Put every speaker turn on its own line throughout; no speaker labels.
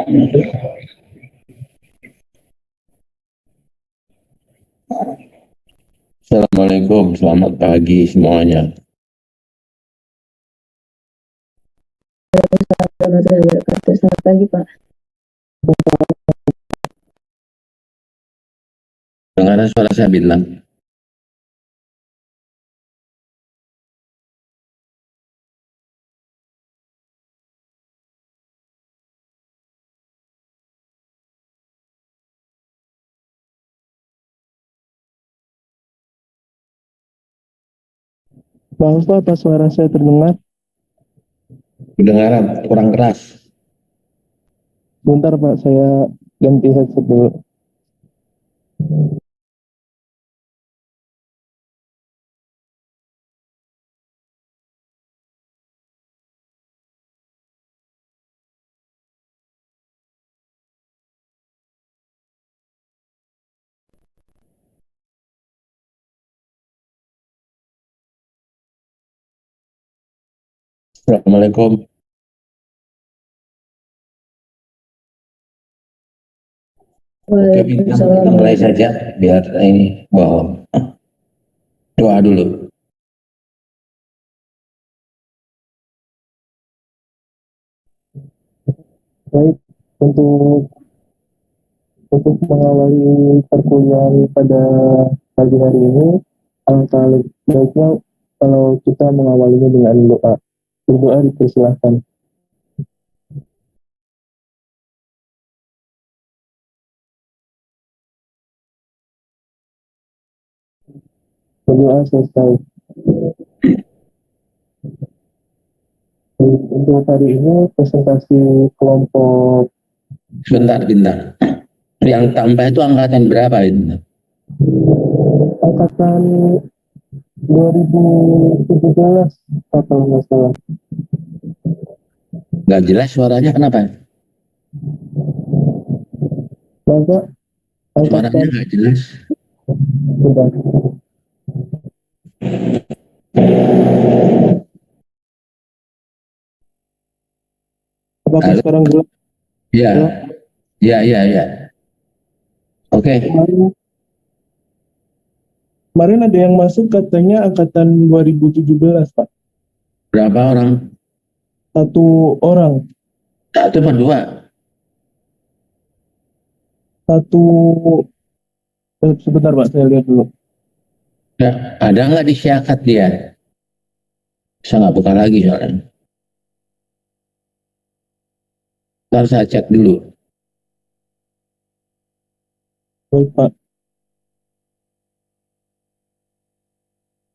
Assalamualaikum, selamat pagi semuanya.
Warahmatullahi wabarakatuh. Selamat pagi, Pak.
Dengar suara saya Bintang?
Maaf Pak, apa suara saya terdengar?
Kedengaran kurang keras.
Bentar Pak, saya ganti headset dulu.
Assalamualaikum. Oke Bintang, kita mulai saja biar ini bahwa doa dulu.
Baik, untuk mengawali perkuliahan pada pagi hari ini, alangkah baiknya kalau kita mengawalinya dengan doa. Berdoa dipersilahkan. Berdoa selesai. Untuk hari ini presentasi kelompok.
Sebentar Bintang. Yang tambah itu angkatan berapa Bintang?
Angkatan 2017 kalau nggak salah.
Nggak jelas suaranya kenapa?
Bapak,
Suaranya
angkatan
nggak jelas.
sudah. Apakah
Halo?
sekarang jelas?
Ya,
Halo?
ya. Oke.
Kemarin ada yang masuk katanya angkatan 2017 Pak.
Berapa orang?
1 orang.
1 per 2?
1. Sebentar Pak, saya lihat dulu.
Ya, ada nggak di syakat dia? Saya nggak buka lagi soalnya. Ntar saya cek dulu.
Baik Pak.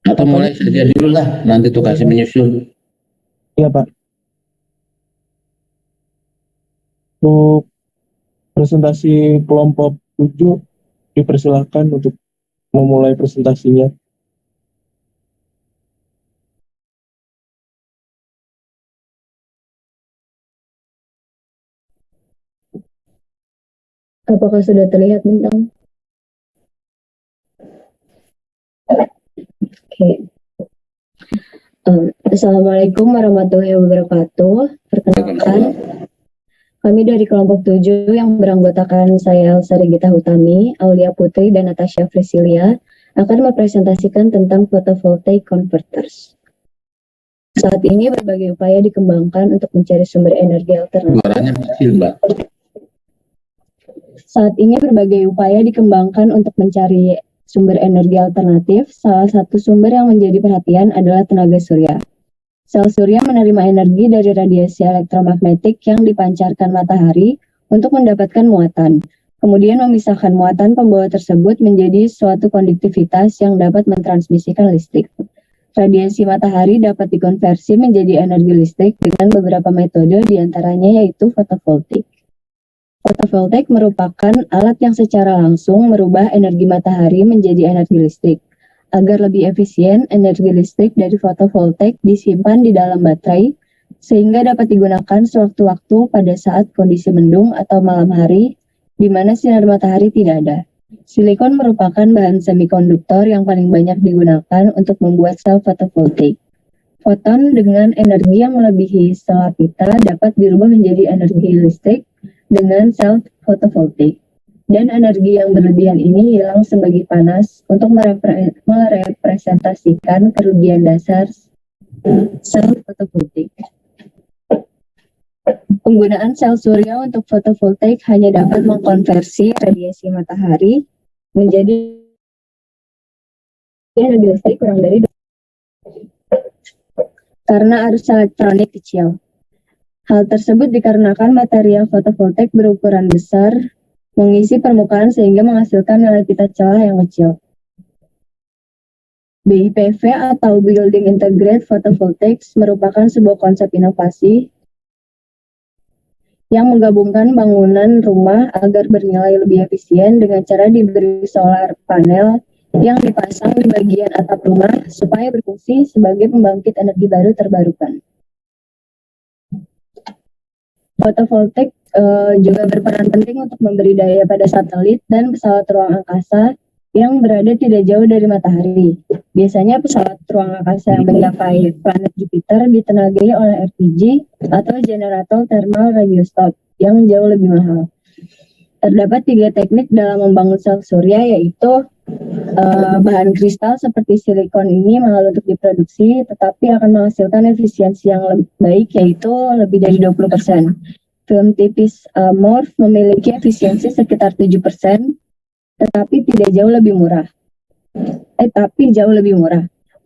Atau mulai saja dulu lah, nanti tugasnya menyusul.
Iya Pak. Untuk presentasi kelompok 7 dipersilahkan untuk memulai presentasinya.
Apakah sudah terlihat, Bintang? Oke. Assalamualaikum warahmatullahi wabarakatuh. Perkenalkan, kami dari kelompok 7 yang beranggotakan saya Elsa Regita Hutami, Aulia Putri, dan Natasha Frisilia akan mempresentasikan tentang photovoltaic converters. Saat ini berbagai upaya dikembangkan untuk mencari sumber energi alternatif.
Suaranya kecil, Mbak.
Saat ini berbagai upaya dikembangkan untuk mencari sumber energi alternatif. Salah satu sumber yang menjadi perhatian adalah tenaga surya. Sel surya menerima energi dari radiasi elektromagnetik yang dipancarkan matahari untuk mendapatkan muatan. Kemudian memisahkan muatan pembawa tersebut menjadi suatu konduktivitas yang dapat mentransmisikan listrik. Radiasi matahari dapat dikonversi menjadi energi listrik dengan beberapa metode, diantaranya yaitu fotovoltaik. Fotovoltaik merupakan alat yang secara langsung merubah energi matahari menjadi energi listrik. Agar lebih efisien, energi listrik dari fotovoltaik disimpan di dalam baterai, sehingga dapat digunakan sewaktu-waktu pada saat kondisi mendung atau malam hari, di mana sinar matahari tidak ada. Silikon merupakan bahan semikonduktor yang paling banyak digunakan untuk membuat sel fotovoltaik. Foton dengan energi yang melebihi setengah pita dapat dirubah menjadi energi listrik dengan sel fotovoltaik. Dan energi yang berlebihan ini hilang sebagai panas untuk merepresentasikan kerugian dasar sel fotovoltaik. Penggunaan sel surya untuk fotovoltaik hanya dapat mengkonversi radiasi matahari menjadi energi listrik kurang dari karena arus elektronik kecil. Hal tersebut dikarenakan material fotovoltaik berukuran besar mengisi permukaan sehingga menghasilkan nilai pita celah yang kecil. BIPV atau Building Integrated Photovoltaics merupakan sebuah konsep inovasi yang menggabungkan bangunan rumah agar bernilai lebih efisien dengan cara diberi solar panel yang dipasang di bagian atap rumah supaya berfungsi sebagai pembangkit energi baru terbarukan. Fotovoltaik juga berperan penting untuk memberi daya pada satelit dan pesawat ruang angkasa yang berada tidak jauh dari matahari. Biasanya pesawat ruang angkasa yang mencapai planet Jupiter ditenagai oleh RPG atau generator thermal radiostop yang jauh lebih mahal. Terdapat 3 teknik dalam membangun sel surya, yaitu bahan kristal seperti silikon ini mahal untuk diproduksi tetapi akan menghasilkan efisiensi yang baik, yaitu lebih dari 20%. Film tipis amorf memiliki efisiensi sekitar 7%, tetapi jauh lebih murah.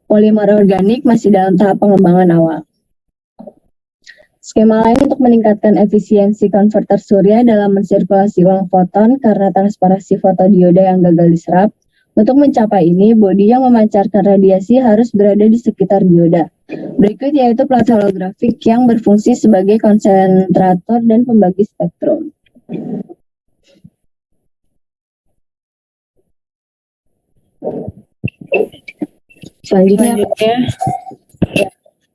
Polimer organik masih dalam tahap pengembangan awal. Skema lain untuk meningkatkan efisiensi konverter surya dalam mensirkulasi uang foton karena transparansi fotodioda yang gagal diserap. Untuk mencapai ini, bodi yang memancarkan radiasi harus berada di sekitar dioda. Berikut yaitu plat holografik yang berfungsi sebagai konsentrator dan pembagi spektrum.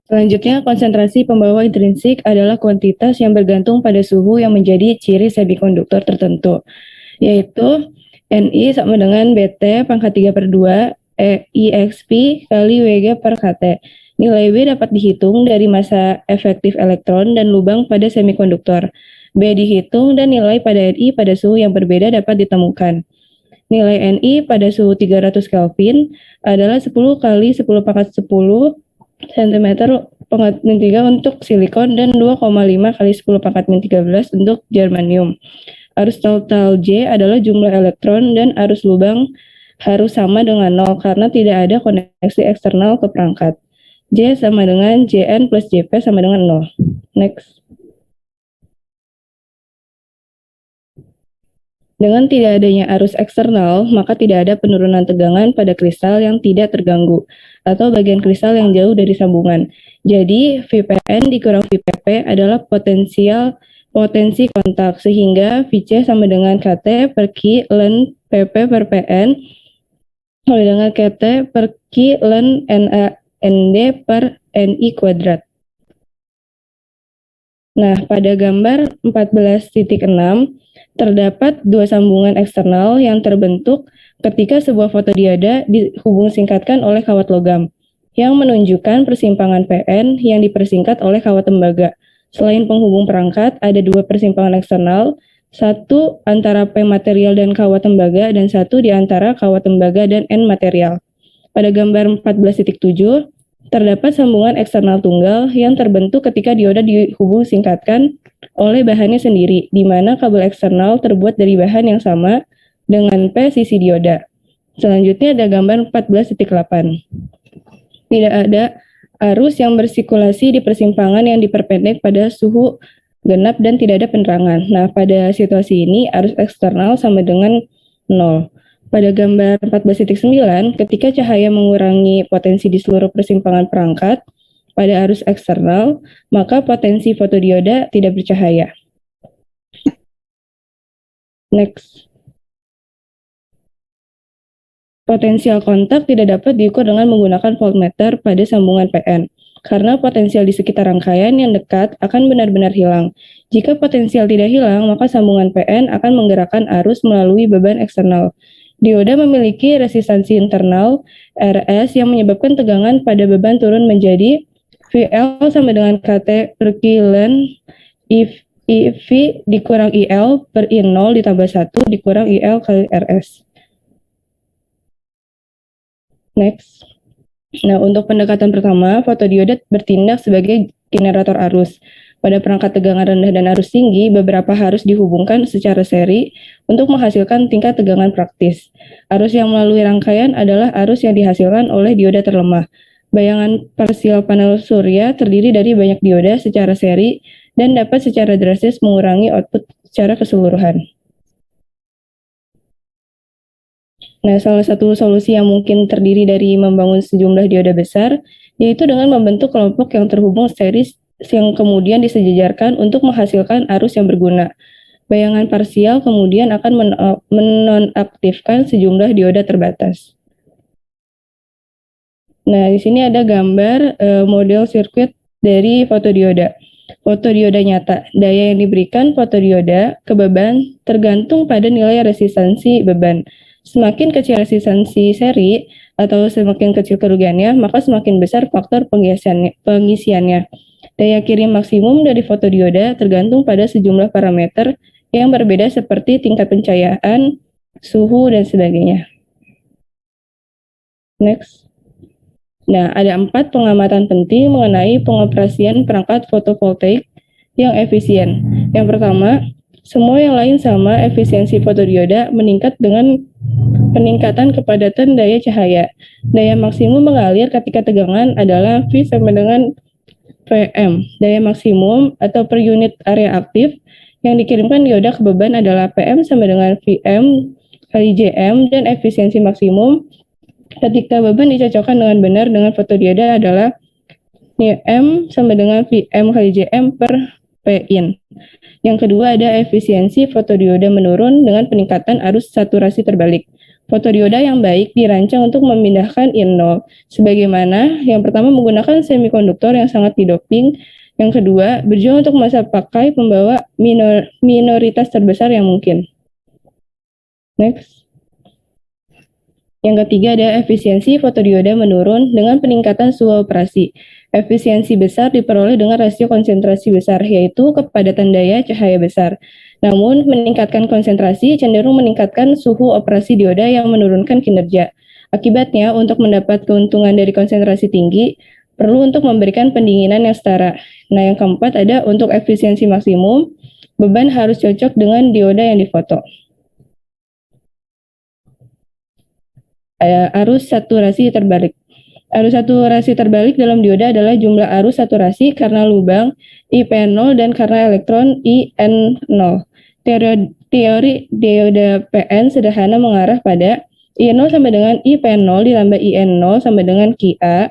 Selanjutnya, konsentrasi pembawa intrinsik adalah kuantitas yang bergantung pada suhu yang menjadi ciri semikonduktor tertentu, yaitu Ni sama dengan BT pangkat 3/2 IXP kali WG per KT. Nilai W dapat dihitung dari massa efektif elektron dan lubang pada semikonduktor. B dihitung dan nilai pada Ni pada suhu yang berbeda dapat ditemukan. Nilai Ni pada suhu 300 Kelvin adalah 10 kali 10 pangkat 10 cm pangkat min 3 untuk silikon dan 2,5 kali 10 pangkat min 13 untuk germanium. Arus total J adalah jumlah elektron dan arus lubang harus sama dengan 0 karena tidak ada koneksi eksternal ke perangkat. J sama dengan Jn plus Jp sama dengan 0. Next. Dengan tidak adanya arus eksternal, maka tidak ada penurunan tegangan pada kristal yang tidak terganggu atau bagian kristal yang jauh dari sambungan. Jadi, Vpn dikurang Vpp adalah potensi kontak, sehingga Vc sama dengan Kt per Ki ln Pp per Pn sama dengan Kt per Ki ln Nd per Ni kuadrat. Nah, pada gambar 14.6 terdapat 2 sambungan eksternal yang terbentuk ketika sebuah fotodioda dihubung singkatkan oleh kawat logam yang menunjukkan persimpangan Pn yang dipersingkat oleh kawat tembaga. Selain penghubung perangkat, ada 2 persimpangan eksternal, satu antara P material dan kawat tembaga, dan satu di antara kawat tembaga dan N material. Pada gambar 14.7, terdapat sambungan eksternal tunggal yang terbentuk ketika dioda dihubung singkatkan oleh bahannya sendiri, di mana kabel eksternal terbuat dari bahan yang sama dengan P sisi dioda. Selanjutnya ada gambar 14.8. Tidak ada arus yang bersirkulasi di persimpangan yang diperpendek pada suhu genap dan tidak ada penerangan. Nah, pada situasi ini arus eksternal sama dengan 0. Pada gambar 14.9, ketika cahaya mengurangi potensi di seluruh persimpangan perangkat pada arus eksternal, maka potensi fotodioda tidak bercahaya. Next. Potensial kontak tidak dapat diukur dengan menggunakan voltmeter pada sambungan PN, karena potensial di sekitar rangkaian yang dekat akan benar-benar hilang. Jika potensial tidak hilang, maka sambungan PN akan menggerakkan arus melalui beban eksternal. Dioda memiliki resistansi internal RS yang menyebabkan tegangan pada beban turun menjadi VL sama dengan KT per Ki ln IV dikurang IL per I0 ditambah 1 dikurang IL kali RS. Next. Nah, untuk pendekatan pertama, fotodiode bertindak sebagai generator arus. Pada perangkat tegangan rendah dan arus tinggi, beberapa harus dihubungkan secara seri untuk menghasilkan tingkat tegangan praktis. Arus yang melalui rangkaian adalah arus yang dihasilkan oleh dioda terlemah. Bayangan parsial panel surya terdiri dari banyak dioda secara seri dan dapat secara drastis mengurangi output secara keseluruhan. Nah, salah satu solusi yang mungkin terdiri dari membangun sejumlah dioda besar, yaitu dengan membentuk kelompok yang terhubung seri yang kemudian disejajarkan untuk menghasilkan arus yang berguna. Bayangan parsial kemudian akan menonaktifkan sejumlah dioda terbatas. Nah, di sini ada gambar model sirkuit dari fotodioda. Fotodioda nyata, daya yang diberikan fotodioda ke beban tergantung pada nilai resistansi beban. Semakin kecil resistansi seri atau semakin kecil kerugiannya, maka semakin besar faktor pengisiannya. Daya kirim maksimum dari fotodioda tergantung pada sejumlah parameter yang berbeda seperti tingkat pencahayaan, suhu, dan sebagainya. Next. Nah, ada 4 pengamatan penting mengenai pengoperasian perangkat fotovoltaik yang efisien. Yang pertama, semua yang lain sama, efisiensi fotodioda meningkat dengan peningkatan kepadatan daya cahaya. Daya maksimum mengalir ketika tegangan adalah V sama dengan PM. Daya maksimum atau per unit area aktif yang dikirimkan dioda ke beban adalah PM sama dengan VM kali JM, dan efisiensi maksimum ketika beban dicocokkan dengan benar dengan fotodioda adalah M sama dengan VM kali JM per Pin. Yang kedua ada efisiensi fotodioda menurun dengan peningkatan arus saturasi terbalik. Fotodioda yang baik dirancang untuk memindahkan I0, sebagaimana yang pertama menggunakan semikonduktor yang sangat didoping, yang kedua berjuang untuk masa pakai pembawa minoritas terbesar yang mungkin. Next. Yang ketiga ada efisiensi fotodioda menurun dengan peningkatan suhu operasi. Efisiensi besar diperoleh dengan rasio konsentrasi besar, yaitu kepadatan daya cahaya besar. Namun, meningkatkan konsentrasi cenderung meningkatkan suhu operasi dioda yang menurunkan kinerja. Akibatnya, untuk mendapat keuntungan dari konsentrasi tinggi, perlu untuk memberikan pendinginan yang setara. Nah, yang keempat ada untuk efisiensi maksimum, beban harus cocok dengan dioda yang difoto. Arus saturasi terbalik. Arus saturasi terbalik dalam dioda adalah jumlah arus saturasi karena lubang IPN0 dan karena elektron IN0. Teori dioda PN sederhana mengarah pada I0 sama dengan IPN0 ditambah IN0 sama dengan QA,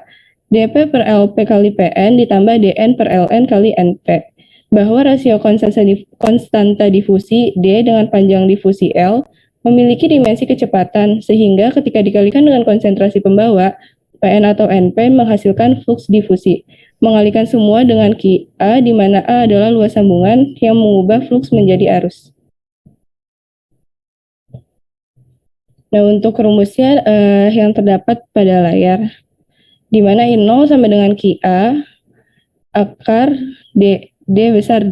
dP per LP kali PN ditambah DN per LN kali NP. Bahwa rasio konstanta difusi D dengan panjang difusi L memiliki dimensi kecepatan, sehingga ketika dikalikan dengan konsentrasi pembawa, PN atau NP menghasilkan flux difusi. Mengalihkan semua dengan QA, di mana A adalah luas sambungan yang mengubah flux menjadi arus. Nah, untuk rumusnya yang terdapat pada layar, di mana I0 sama dengan QA, akar D besar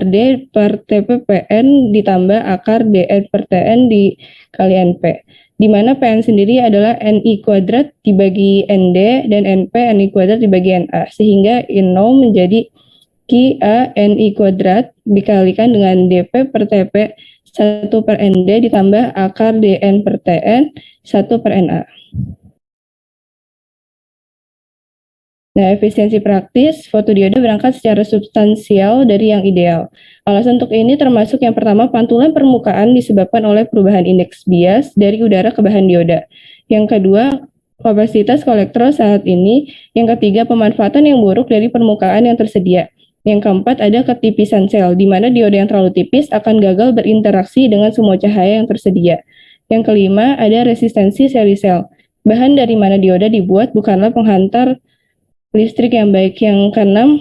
D per TPPN ditambah akar DN per TN dikali NP, di mana PN sendiri adalah NI kuadrat dibagi ND dan NP NI kuadrat dibagi NA, sehingga I0 menjadi QA NI kuadrat dikalikan dengan DP per TP 1 per ND ditambah akar DN per TN 1 per NA. Nah, efisiensi praktis, fotodioda berangkat secara substansial dari yang ideal. Alasan untuk ini termasuk yang pertama, pantulan permukaan disebabkan oleh perubahan indeks bias dari udara ke bahan dioda. Yang kedua, kapasitas kolektor saat ini. Yang ketiga, pemanfaatan yang buruk dari permukaan yang tersedia. Yang keempat, ada ketipisan sel, di mana dioda yang terlalu tipis akan gagal berinteraksi dengan semua cahaya yang tersedia. Yang kelima, ada resistensi seri sel. Bahan dari mana dioda dibuat bukanlah penghantar listrik yang baik. Yang keenam,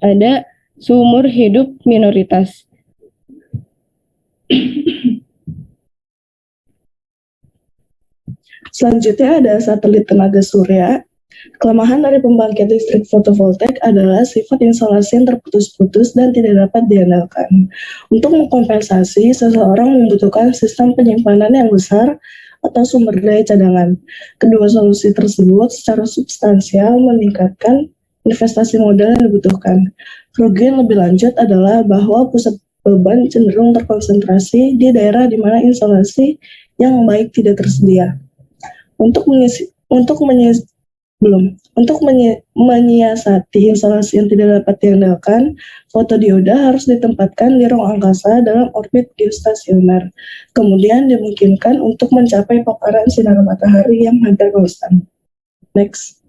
ada seumur hidup minoritas.
Selanjutnya ada satelit tenaga surya. Kelemahan dari pembangkit listrik fotovoltaik adalah sifat instalasi yang terputus-putus dan tidak dapat diandalkan. Untuk mengkompensasi, seseorang membutuhkan sistem penyimpanan yang besar atau sumber daya cadangan. Kedua solusi tersebut secara substansial meningkatkan investasi modal yang dibutuhkan. Kerugian lebih lanjut adalah bahwa pusat beban cenderung terkonsentrasi di daerah di mana instalasi yang baik tidak tersedia. Untuk menyiasati instalasi yang tidak dapat diandalkan, fotodioda harus ditempatkan di ruang angkasa dalam orbit geostasioner. Kemudian dimungkinkan untuk mencapai paparan sinar matahari yang hampir konstan. Next.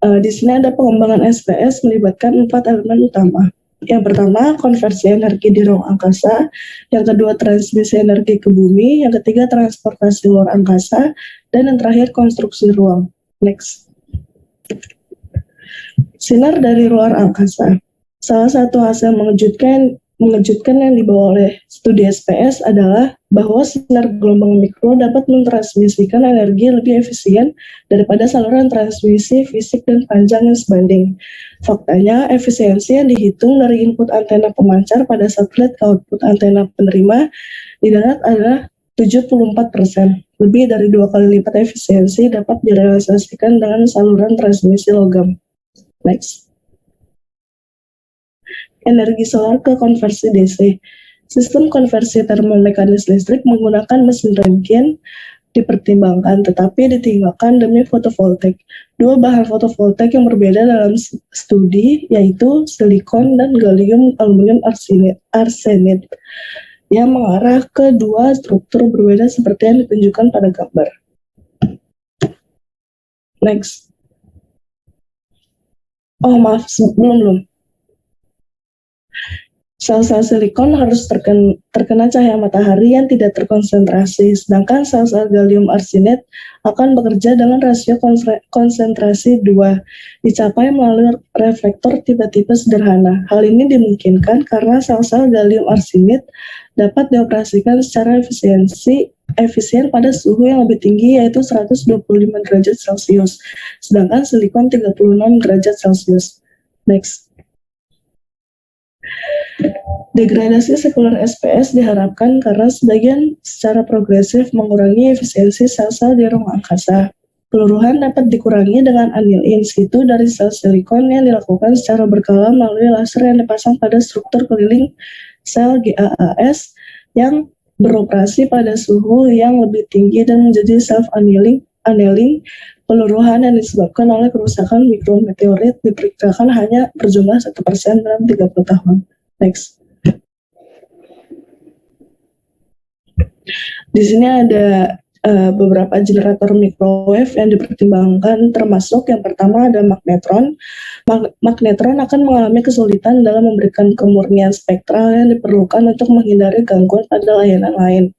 Di sini ada pengembangan SPS melibatkan 4 elemen utama. Yang pertama, konversi energi di ruang angkasa. Yang kedua, transmisi energi ke bumi. Yang ketiga, transportasi luar angkasa. Dan yang terakhir, konstruksi ruang. Next. Sinar dari luar angkasa. Salah satu hasil mengejutkan yang dibawa oleh studi SPS adalah bahwa sinar gelombang mikro dapat mentransmisikan energi lebih efisien daripada saluran transmisi fisik dan panjang yang sebanding. Faktanya, efisiensi yang dihitung dari input antena pemancar pada satelit ke output antena penerima di darat adalah 74%. Lebih dari 2 kali lipat efisiensi dapat direalisasikan dengan saluran transmisi logam. Next. Energi solar ke konversi DC. Sistem konversi termomekanis listrik menggunakan mesin Rankine dipertimbangkan tetapi ditinggalkan demi fotovoltaik. Dua bahan fotovoltaik yang berbeda dalam studi yaitu silikon dan gallium aluminium arsenide yang mengarah ke dua struktur berbeda seperti yang ditunjukkan pada gambar. Next. Oh maaf, belum. Sel-sel silikon harus terkena cahaya matahari yang tidak terkonsentrasi, sedangkan sel-sel gallium arsenide akan bekerja dengan rasio konsentrasi 2, dicapai melalui reflektor tipe-tipe sederhana. Hal ini dimungkinkan karena sel-sel gallium arsenide dapat dioperasikan secara efisien pada suhu yang lebih tinggi yaitu 125 derajat Celcius, sedangkan silikon 36 derajat Celcius. Next. Degradasi sekuler SPS diharapkan karena sebagian secara progresif mengurangi efisiensi sel-sel di ruang angkasa. Keluruhan dapat dikurangi dengan anil in situ dari sel silikon yang dilakukan secara berkala melalui laser yang dipasang pada struktur keliling sel GAAS yang beroperasi pada suhu yang lebih tinggi dan menjadi self-annealing. Peluruhan yang disebabkan oleh kerusakan mikrometeorit diperkirakan hanya berjumlah 1% dalam 30 tahun. Next. Di sini ada beberapa generator microwave yang dipertimbangkan, termasuk yang pertama ada magnetron. Magnetron akan mengalami kesulitan dalam memberikan kemurnian spektral yang diperlukan untuk menghindari gangguan pada layanan lain.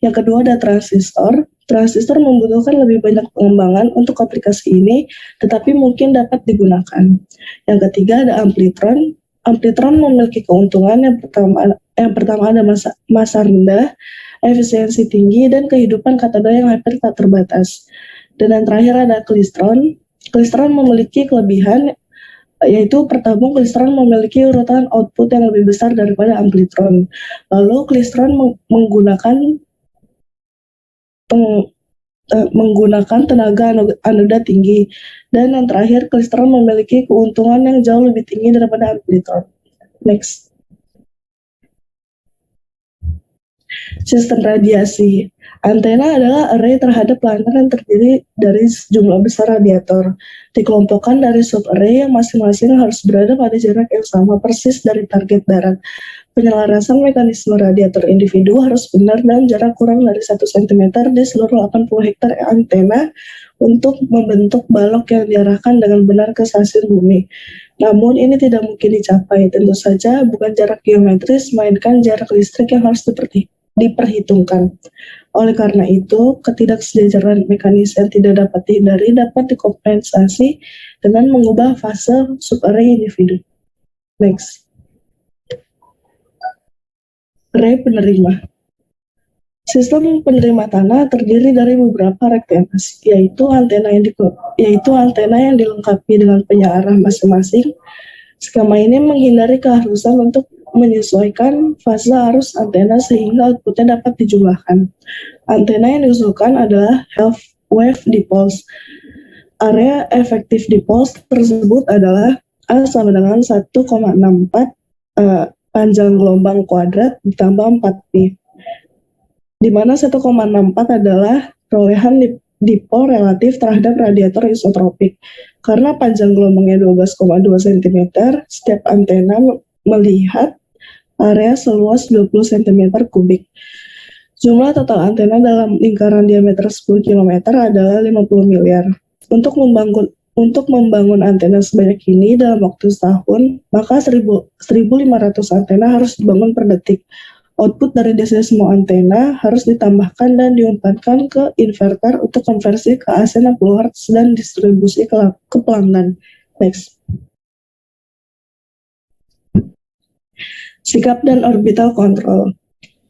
Yang kedua ada transistor. Transistor membutuhkan lebih banyak pengembangan untuk aplikasi ini, tetapi mungkin dapat digunakan. Yang ketiga ada amplitron. Amplitron memiliki keuntungan yang pertama ada massa rendah, efisiensi tinggi, dan kehidupan katoda yang hampir tak terbatas. Dan yang terakhir ada klistron. Klistron memiliki kelebihan, yaitu pertama klistron memiliki urutan output yang lebih besar daripada amplitron. Lalu klistron menggunakan tenaga anoda tinggi. Dan yang terakhir, klistron memiliki keuntungan yang jauh lebih tinggi daripada amplitron. Next. Sistem radiasi. Antena adalah array terhadap lantern yang terdiri dari sejumlah besar radiator. Dikelompokkan dari sub-array yang masing-masing harus berada pada jarak yang sama persis dari target darat. Penyelarasan mekanisme radiator individu harus benar dan jarak kurang dari 1 cm di seluruh 80 hektar antena untuk membentuk balok yang diarahkan dengan benar ke stasiun bumi. Namun ini tidak mungkin dicapai, tentu saja bukan jarak geometris, melainkan jarak listrik yang harus diperhitungkan. Oleh karena itu, ketidaksejajaran mekanis yang tidak dapat dihindari dapat dikompensasi dengan mengubah fase subarray individu. Next. Array penerima. Sistem penerima tanah terdiri dari beberapa rektivitas, yaitu antena yang dilengkapi dengan penyearah masing-masing. Skema ini menghindari keharusan untuk menyesuaikan fase arus antena sehingga outputnya dapat dijumlahkan. Antena yang diusulkan adalah half wave dipole. Area efektif dipole tersebut adalah A sama dengan 1,64 panjang gelombang kuadrat ditambah 4pi, di mana 1,64 adalah perolehan dipol relatif terhadap radiator isotropik. Karena panjang gelombangnya 12,2 cm, setiap antena melihat area seluas 20 cm kubik. Jumlah total antena dalam lingkaran diameter 10 km adalah 50 miliar. Untuk membangun antena sebanyak ini dalam waktu setahun, maka 1.500 antena harus dibangun per detik. Output dari semua antena harus ditambahkan dan diumpankan ke inverter untuk konversi ke AC 60 Hz dan distribusi ke pelanggan. Next. Sikap dan orbital control.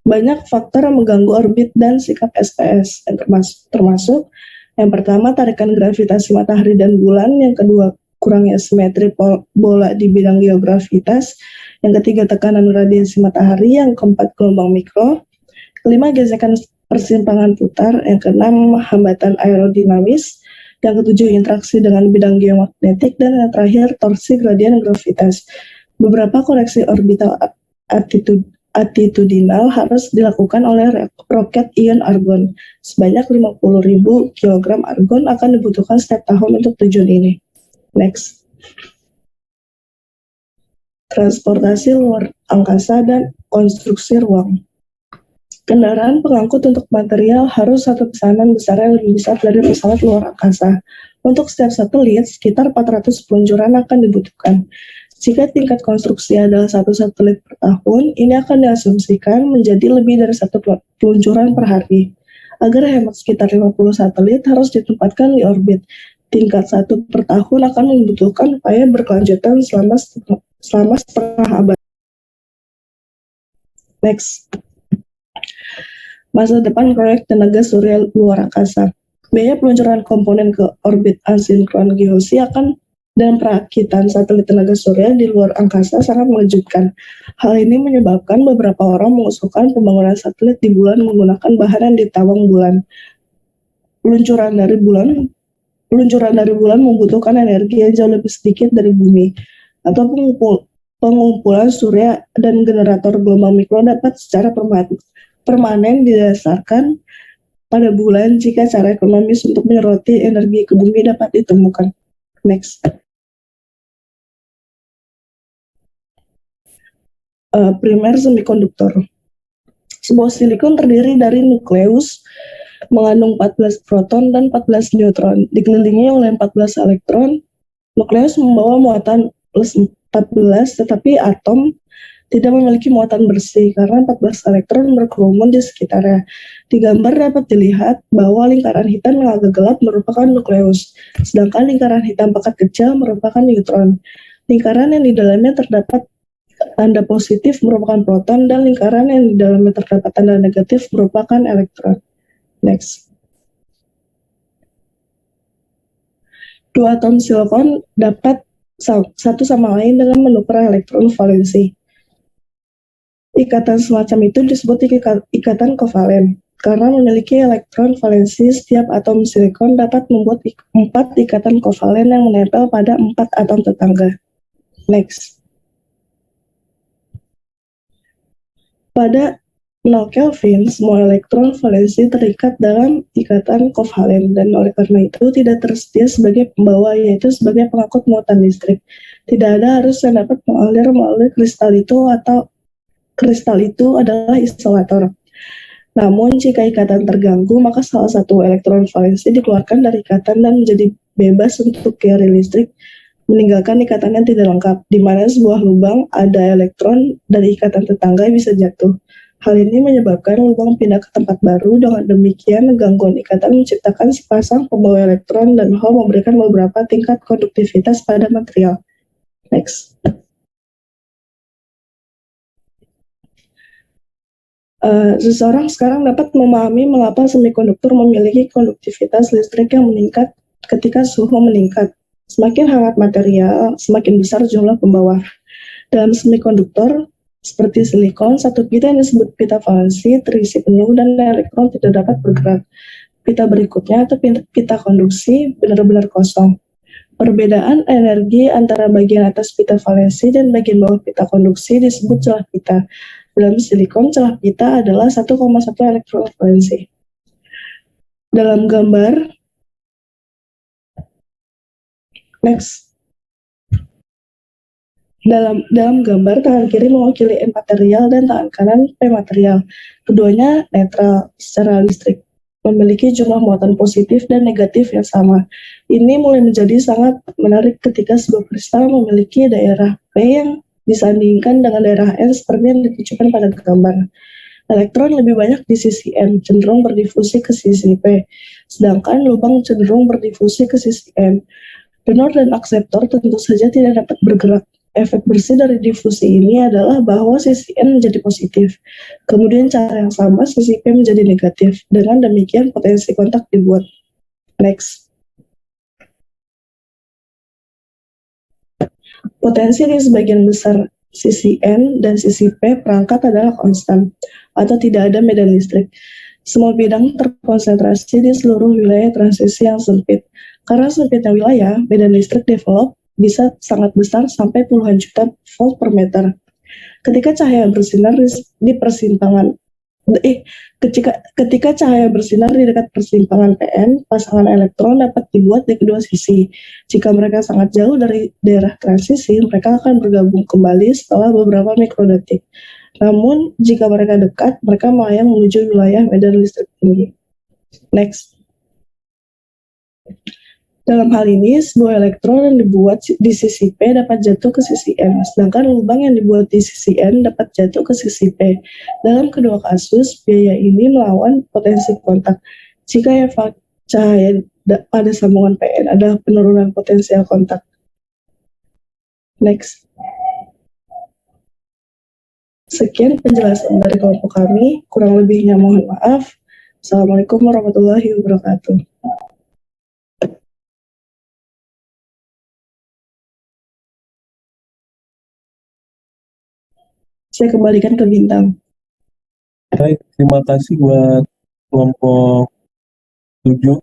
Banyak faktor yang mengganggu orbit dan sikap SPS, termasuk yang pertama tarikan gravitasi matahari dan bulan, yang kedua kurangnya simetri bola di bidang geografitas, yang ketiga tekanan radiasi matahari, yang keempat gelombang mikro, kelima gesekan persimpangan putar, yang keenam hambatan aerodinamis, yang ketujuh interaksi dengan bidang geomagnetik, dan yang terakhir torsi gradien gravitas. Beberapa koreksi orbital attitudinal harus dilakukan oleh roket ion argon. Sebanyak 50.000 kg argon akan dibutuhkan setiap tahun untuk tujuan ini. Next. Transportasi luar angkasa dan konstruksi ruang. Kendaraan pengangkut untuk material harus satu pesanan besar yang lebih besar dari pesawat luar angkasa. Untuk setiap satelit, sekitar 400 peluncuran akan dibutuhkan. Jika tingkat konstruksi adalah 1 satelit per tahun, ini akan diasumsikan menjadi lebih dari 1 peluncuran per hari. Agar hemat sekitar 50 satelit harus ditempatkan di orbit. Tingkat 1 per tahun akan membutuhkan upaya berkelanjutan selama setengah abad. Next. Masa depan proyek tenaga surya luar angkasa. Biaya peluncuran komponen ke orbit asinkron geosi dan perakitan satelit tenaga surya di luar angkasa sangat mengejutkan. Hal ini menyebabkan beberapa orang mengusulkan pembangunan satelit di bulan menggunakan bahan yang ditawang bulan. Peluncuran dari bulan membutuhkan energi yang jauh lebih sedikit dari bumi, atau pengumpulan surya dan generator gelombang mikro dapat secara permanen didasarkan pada bulan jika cara ekonomis untuk menyeroti energi ke bumi dapat ditemukan. Next. Primer semikonduktor. Sebuah silikon terdiri dari nukleus mengandung 14 proton dan 14 neutron, dikelilingi oleh 14 elektron. Nukleus membawa muatan plus 14, tetapi atom tidak memiliki muatan bersih karena 14 elektron berkerumun di sekitarnya. Di gambar dapat dilihat bahwa lingkaran hitam yang agak gelap merupakan nukleus, sedangkan lingkaran hitam pekat kecil merupakan neutron. Lingkaran yang di dalamnya terdapat tanda positif merupakan proton, dan lingkaran yang di dalamnya terdapat tanda negatif merupakan elektron. Next. Dua atom silikon dapat satu sama lain dengan menukar elektron valensi. Ikatan semacam itu disebut ikatan kovalen. Karena memiliki elektron valensi, setiap atom silikon dapat membuat 4 ikatan kovalen yang menempel pada 4 atom tetangga. Next. Pada 0 Kelvin, semua elektron valensi terikat dalam ikatan kovalen, dan oleh karena itu tidak tersedia sebagai pembawa, yaitu sebagai pengangkut muatan listrik. Tidak ada arus yang dapat mengalir melalui kristal itu, atau kristal itu adalah isolator. Namun, jika ikatan terganggu, maka salah satu elektron valensi dikeluarkan dari ikatan dan menjadi bebas untuk carry listrik, meninggalkan ikatan yang tidak lengkap, di mana sebuah lubang ada elektron dari ikatan tetangga bisa jatuh. Hal ini menyebabkan lubang pindah ke tempat baru. Dengan demikian, gangguan ikatan menciptakan sepasang pembawa elektron, dan Hall memberikan beberapa tingkat konduktivitas pada material. Next. Seseorang sekarang dapat memahami mengapa semikonduktor memiliki konduktivitas listrik yang meningkat ketika suhu meningkat. Semakin hangat material, semakin besar jumlah pembawa. Dalam semikonduktor, seperti silikon, satu pita yang disebut pita valensi terisi penuh dan elektron tidak dapat bergerak. Pita berikutnya atau pita konduksi benar-benar kosong. Perbedaan energi antara bagian atas pita valensi dan bagian bawah pita konduksi disebut celah pita. Dalam silikon, celah pita adalah 1,1 elektron valensi. Dalam gambar, next. Dalam gambar, tangan kiri mewakili N material dan tangan kanan P material. Keduanya netral secara listrik, memiliki jumlah muatan positif dan negatif yang sama. Ini mulai menjadi sangat menarik ketika sebuah kristal memiliki daerah P yang disandingkan dengan daerah N seperti yang ditunjukkan pada gambar. Elektron lebih banyak di sisi N, cenderung berdifusi ke sisi P, sedangkan lubang cenderung berdifusi ke sisi N. Donor dan akseptor tentu saja tidak dapat bergerak. Efek bersih dari difusi ini adalah bahwa sisi N menjadi positif. Kemudian cara yang sama sisi P menjadi negatif. Dengan demikian potensi kontak dibuat. Next. Potensi di sebagian besar sisi N dan sisi P perangkat adalah konstan atau tidak ada medan listrik. Semua bidang terkonsentrasi di seluruh wilayah transisi yang sempit. Karena sempitnya wilayah, medan listrik develop bisa sangat besar sampai puluhan juta volt per meter. Ketika cahaya bersinar di persimpangan ketika cahaya bersinar di dekat persimpangan PN, pasangan elektron dapat dibuat di kedua sisi. Jika mereka sangat jauh dari daerah transisi, mereka akan bergabung kembali setelah beberapa mikrodetik. Namun, jika mereka dekat, mereka melayang menuju wilayah medan listrik tinggi. Next. Dalam hal ini, sebuah elektron yang dibuat di sisi P dapat jatuh ke sisi N, sedangkan lubang yang dibuat di sisi N dapat jatuh ke sisi P. Dalam kedua kasus, biaya ini melawan potensi kontak. Jika efek cahaya pada sambungan PN adalah penurunan potensial kontak. Next. Sekian penjelasan dari kelompok kami, kurang lebihnya mohon maaf. Assalamualaikum warahmatullahi wabarakatuh. Saya kembalikan ke Bintang.
Baik, terima kasih buat kelompok 7.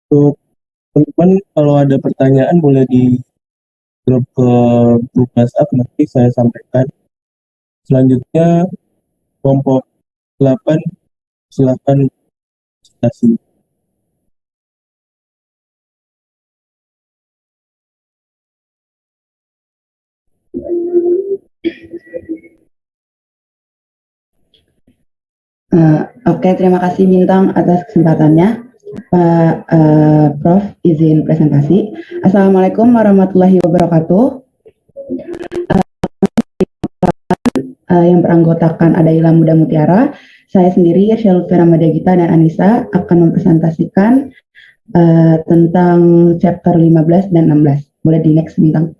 Untuk teman-teman, kalau ada pertanyaan boleh di drop ke grup WhatsApp, nanti saya sampaikan. Selanjutnya, kelompok 8, silakan presentasi.
Oke, terima kasih Bintang atas kesempatannya. Pak Prof, izin presentasi. Assalamualaikum warahmatullahi wabarakatuh. Yang beranggotakan ada Ilham Muda Mutiara. Saya sendiri, Shelfira Madagita dan Anissa, akan mempresentasikan tentang chapter 15 dan 16. Boleh di next, Bintang.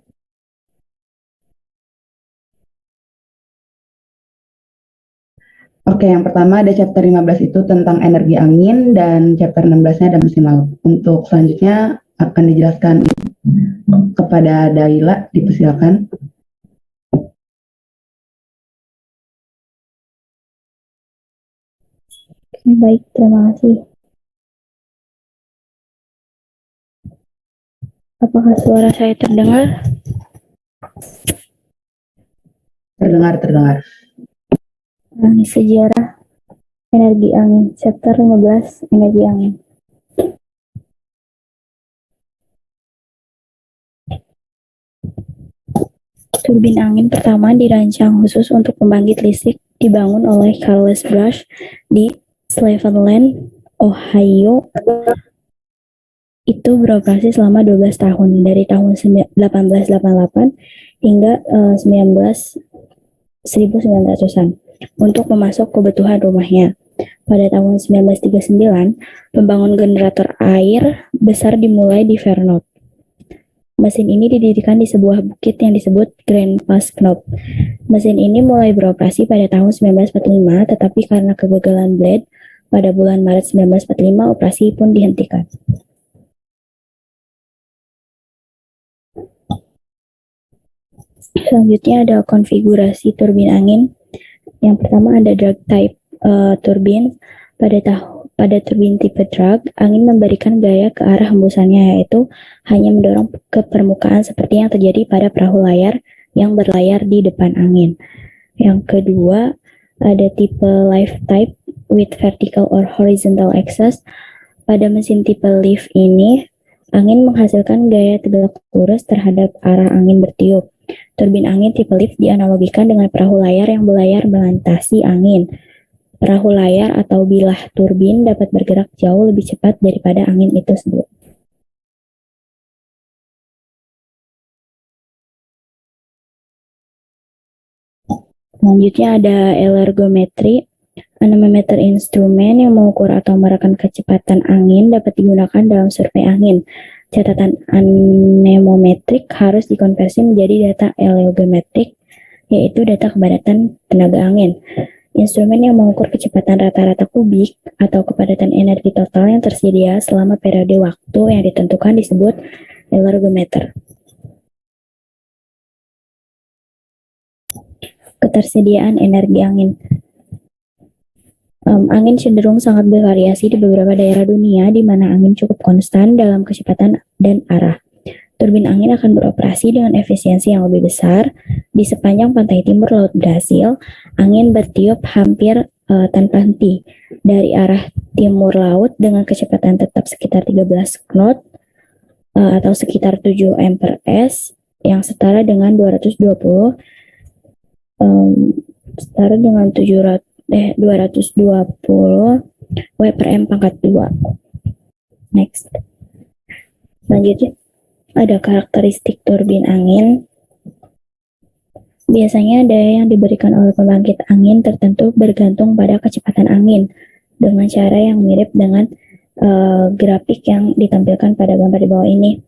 Oke, yang pertama ada chapter 15 itu tentang energi angin dan chapter 16-nya ada mesin laut. Untuk selanjutnya akan dijelaskan kepada Daila, dipersilakan.
Oke, baik, terima kasih. Apakah suara saya terdengar?
Terdengar.
Sejarah energi angin, chapter 15, energi angin. Turbin angin pertama dirancang khusus untuk pembangkit listrik dibangun oleh Charles Brush di Cleveland, Ohio. Itu beroperasi selama 12 tahun, dari tahun 1888 hingga 1900-an. Untuk memasok kebutuhan rumahnya. Pada tahun 1939, pembangunan generator air besar dimulai di Vermont. Mesin ini didirikan di sebuah bukit yang disebut Grand Pass Knob.
Mesin ini mulai beroperasi pada tahun 1945, tetapi karena kegagalan blade, pada bulan Maret 1945 operasi pun dihentikan. Selanjutnya ada konfigurasi turbin angin. Yang pertama ada drag type turbin. Pada turbin tipe drag, angin memberikan gaya ke arah hembusannya, yaitu hanya mendorong ke permukaan seperti yang terjadi pada perahu layar yang berlayar di depan angin. Yang kedua ada tipe lift type with vertical or horizontal axis. Pada mesin tipe lift ini, angin menghasilkan gaya tegak lurus terhadap arah angin bertiup. Turbin angin tipe lift dianalogikan dengan perahu layar yang berlayar melintasi angin. Perahu layar atau bilah turbin dapat bergerak jauh lebih cepat daripada angin itu sendiri. Selanjutnya ada alergometri. Anemometer instrumen yang mengukur atau merekam kecepatan angin dapat digunakan dalam survei angin. Catatan anemometrik harus dikonversi menjadi data alergometrik, yaitu data kepadatan tenaga angin. Instrumen yang mengukur kecepatan rata-rata kubik atau kepadatan energi total yang tersedia selama periode waktu yang ditentukan disebut alergometer. Ketersediaan energi angin. Angin cenderung sangat bervariasi di beberapa daerah dunia di mana angin cukup konstan dalam kecepatan dan arah. Turbin angin akan beroperasi dengan efisiensi yang lebih besar. Di sepanjang pantai timur Laut Brasil, angin bertiup hampir tanpa henti dari arah timur laut dengan kecepatan tetap sekitar 13 knot atau sekitar 7 mph yang setara dengan 220 W per M pangkat 2. Next. Selanjutnya ada karakteristik turbin angin. Biasanya daya yang diberikan oleh pembangkit angin tertentu bergantung pada kecepatan angin dengan cara yang mirip dengan grafik yang ditampilkan pada gambar di bawah ini,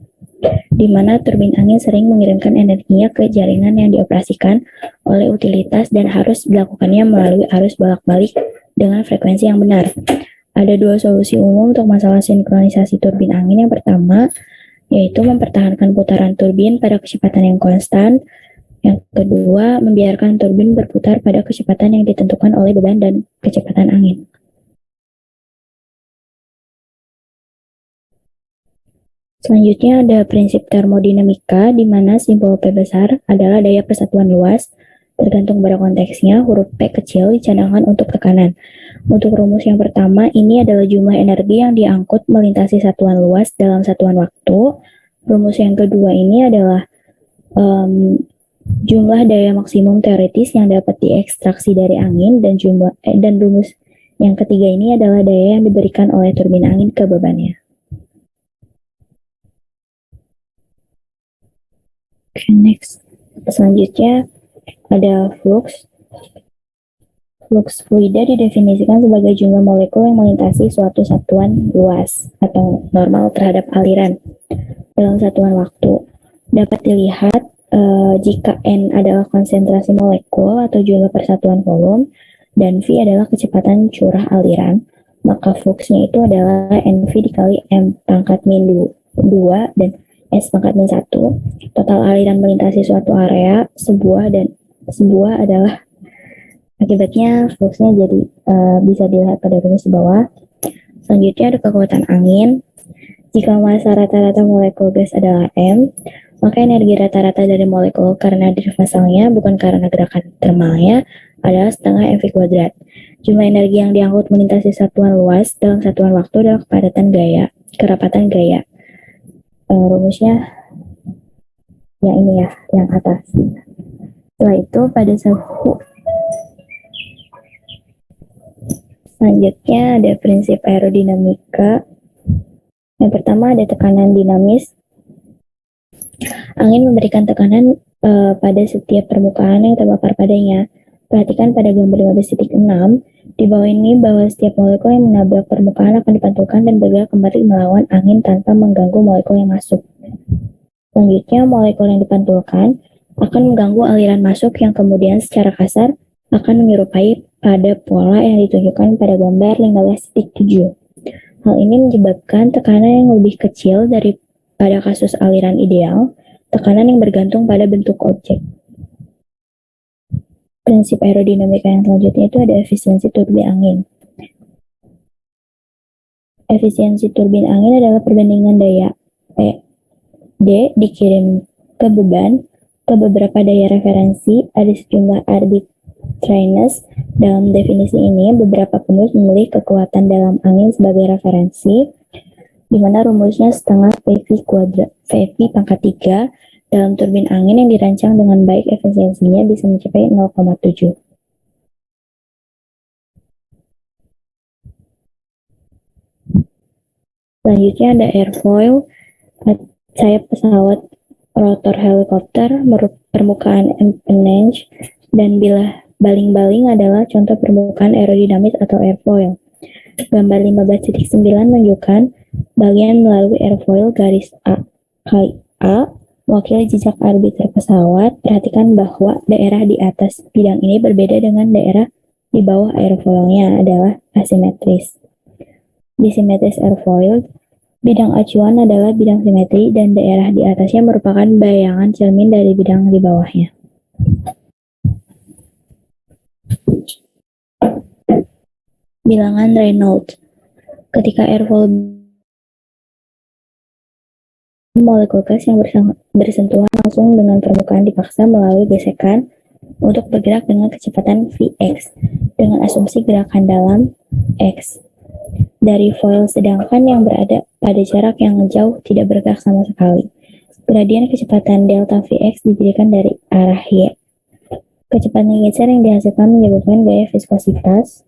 di mana turbin angin sering mengirimkan energinya ke jaringan yang dioperasikan oleh utilitas dan harus dilakukannya melalui arus bolak-balik dengan frekuensi yang benar. Ada dua solusi umum untuk masalah sinkronisasi turbin angin. Yang pertama, yaitu mempertahankan putaran turbin pada kecepatan yang konstan. Yang kedua, membiarkan turbin berputar pada kecepatan yang ditentukan oleh beban dan kecepatan angin. Selanjutnya ada prinsip termodinamika, di mana simbol P besar adalah daya persatuan luas, tergantung pada konteksnya, huruf P kecil dicadangkan untuk tekanan. Untuk rumus yang pertama, ini adalah jumlah energi yang diangkut melintasi satuan luas dalam satuan waktu. Rumus yang kedua ini adalah jumlah daya maksimum teoretis yang dapat diekstraksi dari angin, dan rumus yang ketiga ini adalah daya yang diberikan oleh turbin angin ke bebannya. Okay, next. Selanjutnya ada flux. Flux fluida didefinisikan sebagai jumlah molekul yang melintasi suatu satuan luas atau normal terhadap aliran dalam satuan waktu. Dapat dilihat jika N adalah konsentrasi molekul atau jumlah persatuan volume dan V adalah kecepatan curah aliran, maka fluxnya itu adalah NV dikali M pangkat min 2 dan S pangkat min 1. Total aliran melintasi suatu area sebuah adalah akibatnya fluxnya jadi bisa dilihat pada rumus di bawah. Selanjutnya ada kekuatan angin. Jika massa rata-rata molekul gas adalah M, maka energi rata-rata dari molekul karena diri fasalnya bukan karena gerakan termalnya adalah setengah mv kuadrat. Jumlah energi yang diangkut melintasi satuan luas dalam satuan waktu adalah kerapatan gaya. Rumusnya yang ini ya, yang atas. Setelah itu pada suhu. Selanjutnya ada prinsip aerodinamika. Yang pertama ada tekanan dinamis. Angin memberikan tekanan pada setiap permukaan yang terbakar padanya. Perhatikan pada gambar 15.6. Di bawah ini bahwa setiap molekul yang menabrak permukaan akan dipantulkan dan bergerak kembali melawan angin tanpa mengganggu molekul yang masuk. Selanjutnya, molekul yang dipantulkan akan mengganggu aliran masuk yang kemudian secara kasar akan menyerupai pada pola yang ditunjukkan pada gambar 15.7. Hal ini menyebabkan tekanan yang lebih kecil daripada kasus aliran ideal, tekanan yang bergantung pada bentuk objek. Prinsip aerodinamika yang selanjutnya itu ada efisiensi turbin angin. Efisiensi turbin angin adalah perbandingan daya D dikirim ke beban ke beberapa daya referensi, ada sejumlah arbitrariness. Dalam definisi ini, beberapa penulis memilih kekuatan dalam angin sebagai referensi, di mana rumusnya setengah PV pangkat 3 dalam turbin angin yang dirancang dengan baik efisiensinya bisa mencapai 0,7. Selanjutnya ada airfoil, sayap pesawat, rotor helikopter, permukaan empennage, dan bilah baling-baling adalah contoh permukaan aerodinamis atau airfoil. Gambar 15.9 menunjukkan bagian melalui airfoil garis A, mewakili jejak arbiter pesawat. Perhatikan bahwa daerah di atas bidang ini berbeda dengan daerah di bawah airfoilnya adalah asimetris. Di simetris airfoil, bidang acuan adalah bidang simetri dan daerah di atasnya merupakan bayangan cermin dari bidang di bawahnya. Bilangan Reynolds. Ketika airfoil molekul gas yang bersentuhan langsung dengan permukaan dipaksa melalui gesekan untuk bergerak dengan kecepatan Vx dengan asumsi gerakan dalam X. Dari foil sedangkan yang berada pada jarak yang jauh tidak bergerak sama sekali. Gradien kecepatan delta Vx diberikan dari arah Y. Kecepatan geser yang dihasilkan menyebabkan gaya viskositas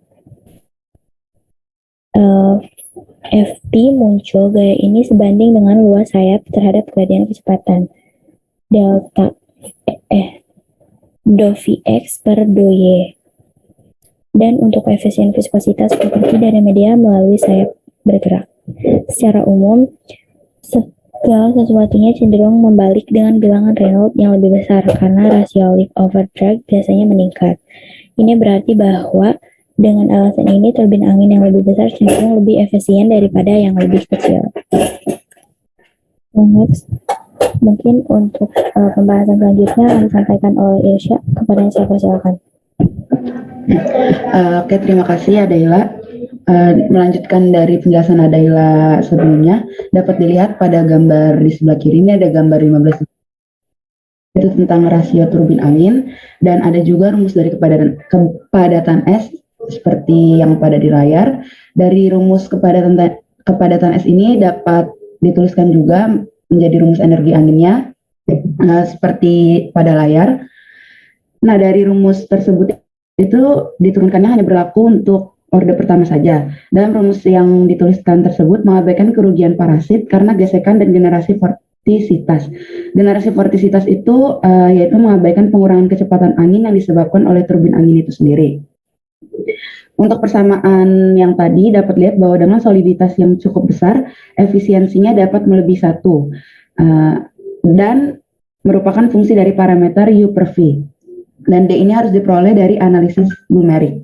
Fp muncul. Gaya ini sebanding dengan luas sayap terhadap gradien kecepatan delta do Vx per do Y. Dan untuk koefisien viskositas properti dari media melalui sayap bergerak. Secara umum, segala sesuatunya cenderung membalik dengan bilangan Reynolds yang lebih besar karena rasio lift over drag biasanya meningkat. Ini berarti bahwa dengan alasan ini, turbin angin yang lebih besar cenderung lebih efisien daripada yang lebih kecil. Next, mungkin untuk pembahasan selanjutnya akan disampaikan oleh Irsya. Kepada yang saya persilakan.
Oke, terima kasih Adaila. Melanjutkan dari penjelasan Adaila sebelumnya, dapat dilihat pada gambar di sebelah kiri ini ada gambar 15 itu tentang rasio turbin angin, dan ada juga rumus dari kepadatan S seperti yang pada di layar. Dari rumus kepadatan S ini dapat dituliskan juga menjadi rumus energi anginnya seperti pada layar. Nah, dari rumus tersebut itu diturunkannya hanya berlaku untuk orde pertama saja. Dalam rumus yang dituliskan tersebut mengabaikan kerugian parasit karena gesekan dan generasi vortisitas. Generasi vortisitas itu yaitu mengabaikan pengurangan kecepatan angin yang disebabkan oleh turbin angin itu sendiri. Untuk persamaan yang tadi dapat lihat bahwa dengan soliditas yang cukup besar, efisiensinya dapat melebihi 1 dan merupakan fungsi dari parameter U per V. Dan D ini harus diperoleh dari analisis numerik.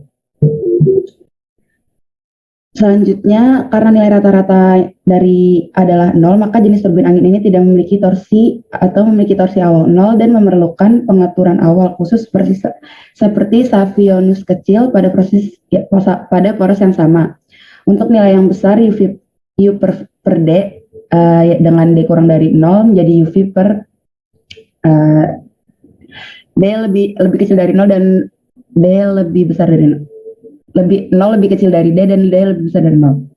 Selanjutnya, karena nilai rata-rata dari adalah 0, maka jenis turbin angin ini tidak memiliki torsi atau memiliki torsi awal 0 dan memerlukan pengaturan awal khusus seperti Savionus kecil pada poros yang sama. Untuk nilai yang besar U per D dengan D kurang dari 0 menjadi UV per D lebih kecil dari 0 dan D lebih besar dari 0. 0 lebih kecil dari D dan D lebih besar dari 0.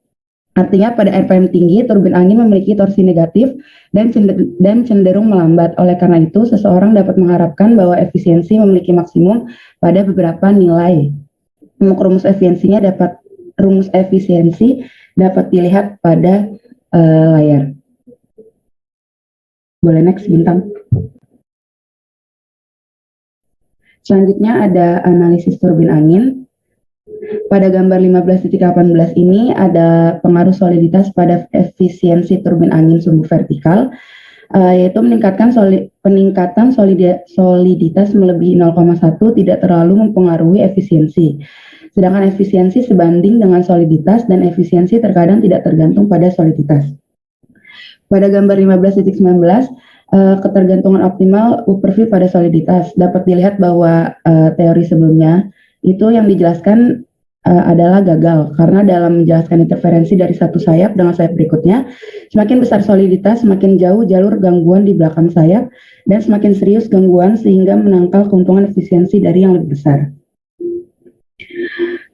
Artinya pada RPM tinggi, turbin angin memiliki torsi negatif dan cenderung melambat. Oleh karena itu, seseorang dapat mengharapkan bahwa efisiensi memiliki maksimum pada beberapa nilai. Rumus efisiensi dapat dilihat pada layar. Boleh next, Bintang. Selanjutnya ada analisis turbin angin. Pada gambar 15.18 ini ada pengaruh soliditas pada efisiensi turbin angin sumbu vertikal. yaitu peningkatan soliditas melebihi 0,1 tidak terlalu mempengaruhi efisiensi. Sedangkan efisiensi sebanding dengan soliditas dan efisiensi terkadang tidak tergantung pada soliditas. Pada gambar 15.19, ketergantungan optimal U per V pada soliditas. Dapat dilihat bahwa teori sebelumnya itu yang dijelaskan adalah gagal karena dalam menjelaskan interferensi dari satu sayap dengan sayap berikutnya, semakin besar soliditas, semakin jauh jalur gangguan di belakang sayap, dan semakin serius gangguan sehingga menangkal keuntungan efisiensi dari yang lebih besar.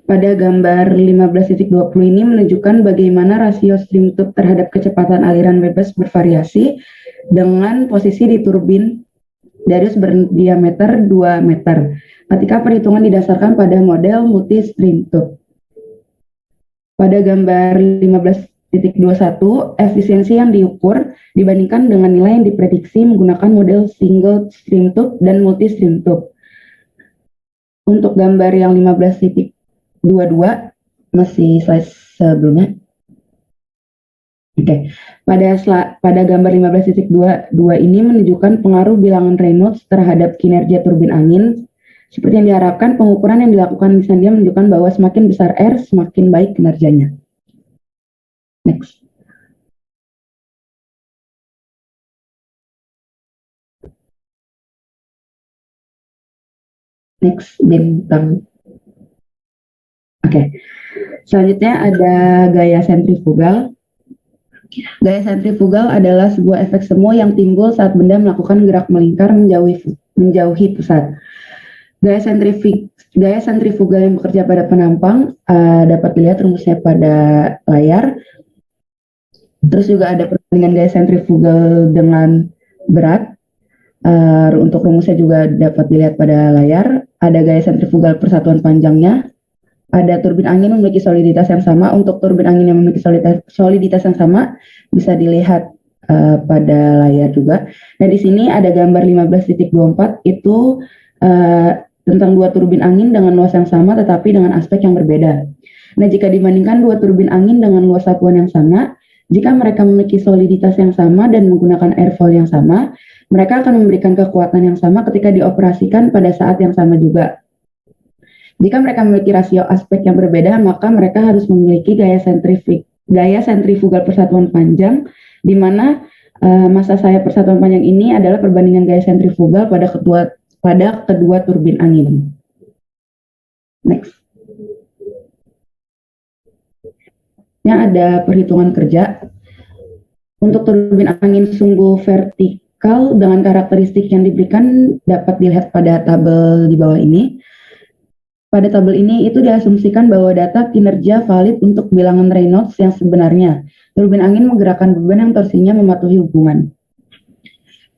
Pada gambar 15.20 ini menunjukkan bagaimana rasio stream tube terhadap kecepatan aliran bebas bervariasi dengan posisi di turbin Darius berdiameter 2 meter ketika perhitungan didasarkan pada model multi-stream tube. Pada gambar 15.21, efisiensi yang diukur dibandingkan dengan nilai yang diprediksi menggunakan model single stream tube dan multi-stream tube. Untuk gambar yang 15.22, masih slide sebelumnya. Oke, pada gambar 15.22 ini menunjukkan pengaruh bilangan Reynolds terhadap kinerja turbin angin. Seperti yang diharapkan, pengukuran yang dilakukan di Sandia menunjukkan bahwa semakin besar R, semakin baik kinerjanya. Next. Next, bintang. Oke, selanjutnya ada gaya sentrifugal. Gaya sentrifugal adalah sebuah efek semu yang timbul saat benda melakukan gerak melingkar menjauhi pusat. Gaya sentrifugal yang bekerja pada penampang dapat dilihat rumusnya pada layar. Terus juga ada perbandingan gaya sentrifugal dengan berat. Untuk rumusnya juga dapat dilihat pada layar. Ada gaya sentrifugal persatuan panjangnya. Ada turbin angin memiliki soliditas yang sama. Untuk turbin angin yang memiliki soliditas yang sama bisa dilihat pada layar juga. Nah, di sini ada gambar 15.24 itu tentang dua turbin angin dengan luas yang sama tetapi dengan aspek yang berbeda. Nah, jika dibandingkan dua turbin angin dengan luas satuan yang sama, jika mereka memiliki soliditas yang sama dan menggunakan airfoil yang sama, mereka akan memberikan kekuatan yang sama ketika dioperasikan pada saat yang sama juga. Jika mereka memiliki rasio aspek yang berbeda, maka mereka harus memiliki gaya sentrifugal persatuan panjang, di mana massa sayap persatuan panjang ini adalah perbandingan gaya sentrifugal pada kedua turbin angin. Next. Yang ada perhitungan kerja. Untuk turbin angin sumbu vertikal dengan karakteristik yang diberikan dapat dilihat pada tabel di bawah ini. Pada tabel ini itu diasumsikan bahwa data kinerja valid untuk bilangan Reynolds yang sebenarnya. Turbin angin menggerakkan beban yang torsinya mematuhi hubungan.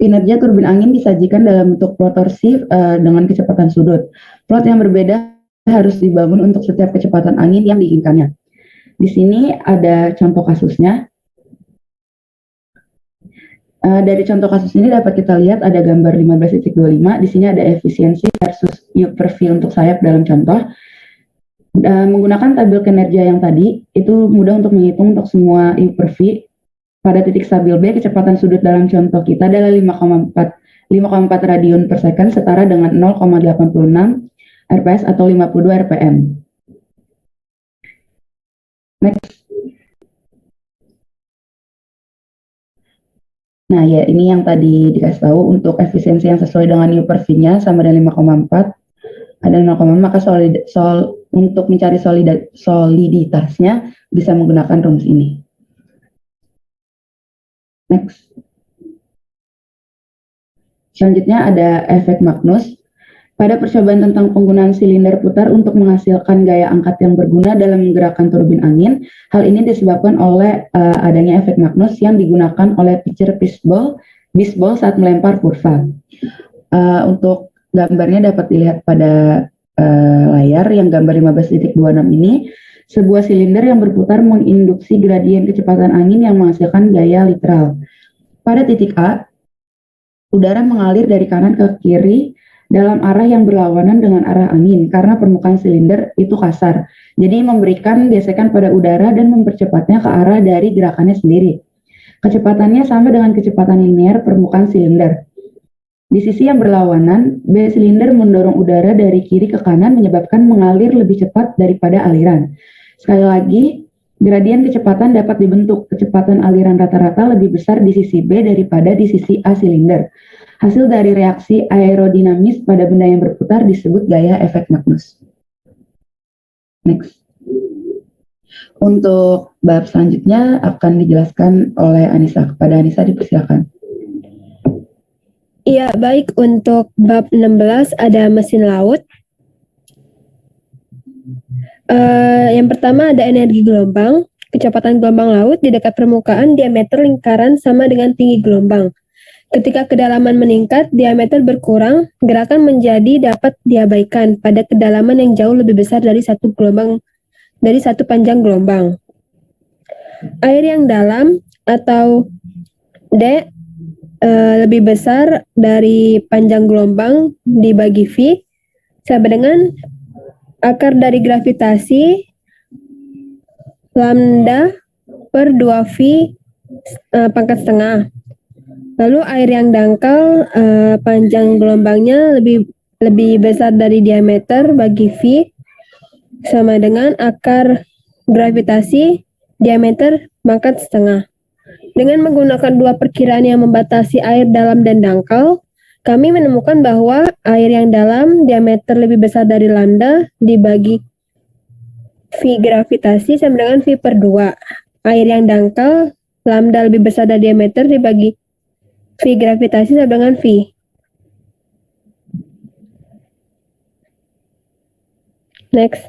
Kinerja turbin angin disajikan dalam bentuk plot torsi dengan kecepatan sudut. Plot yang berbeda harus dibangun untuk setiap kecepatan angin yang diinginkannya. Di sini ada contoh kasusnya. Dari contoh kasus ini dapat kita lihat ada gambar 15.25. Di sini ada efisiensi versus U per V untuk sayap dalam contoh. Menggunakan tabel kinerja yang tadi, itu mudah untuk menghitung untuk semua U per V. Pada titik stabil B, kecepatan sudut dalam contoh kita adalah 5,4 radian per second, setara dengan 0,86 RPS atau 52 RPM. Next. Nah, ya ini yang tadi dikasih tahu untuk efisiensi yang sesuai dengan U per V-nya sama dengan 5,4 ada 0, maka untuk mencari soliditasnya bisa menggunakan rumus ini. Next. Selanjutnya ada efek Magnus. Pada percobaan tentang penggunaan silinder putar untuk menghasilkan gaya angkat yang berguna dalam menggerakkan turbin angin, hal ini disebabkan oleh adanya efek Magnus yang digunakan oleh pitcher baseball saat melempar kurva. Untuk gambarnya dapat dilihat pada layar yang gambar 15.26 ini, sebuah silinder yang berputar menginduksi gradien kecepatan angin yang menghasilkan gaya literal. Pada titik A, udara mengalir dari kanan ke kiri dalam arah yang berlawanan dengan arah angin karena permukaan silinder itu kasar. Jadi memberikan gesekan pada udara dan mempercepatnya ke arah dari gerakannya sendiri. Kecepatannya sama dengan kecepatan linear permukaan silinder. Di sisi yang berlawanan, B silinder mendorong udara dari kiri ke kanan menyebabkan mengalir lebih cepat daripada aliran. Sekali lagi, gradien kecepatan dapat dibentuk. Kecepatan aliran rata-rata lebih besar di sisi B daripada di sisi A silinder. Hasil dari reaksi aerodinamis pada benda yang berputar disebut gaya efek Magnus. Next. Untuk bab selanjutnya akan dijelaskan oleh Anissa. Kepada Anissa dipersilakan.
Iya, baik. Untuk bab 16 ada mesin laut. Yang pertama ada energi gelombang. Kecepatan gelombang laut di dekat permukaan diameter lingkaran sama dengan tinggi gelombang. Ketika kedalaman meningkat, diameter berkurang, gerakan menjadi dapat diabaikan pada kedalaman yang jauh lebih besar dari satu panjang gelombang. Air yang dalam atau D lebih besar dari panjang gelombang dibagi V sama dengan akar dari gravitasi lambda per 2V pangkat setengah. Lalu air yang dangkal panjang gelombangnya lebih besar dari diameter bagi V sama dengan akar gravitasi diameter pangkat setengah. Dengan menggunakan dua perkiraan yang membatasi air dalam dan dangkal, kami menemukan bahwa air yang dalam diameter lebih besar dari lambda dibagi V gravitasi sama dengan V per 2. Air yang dangkal, lambda lebih besar dari diameter dibagi V gravitasi sama dengan V. Next.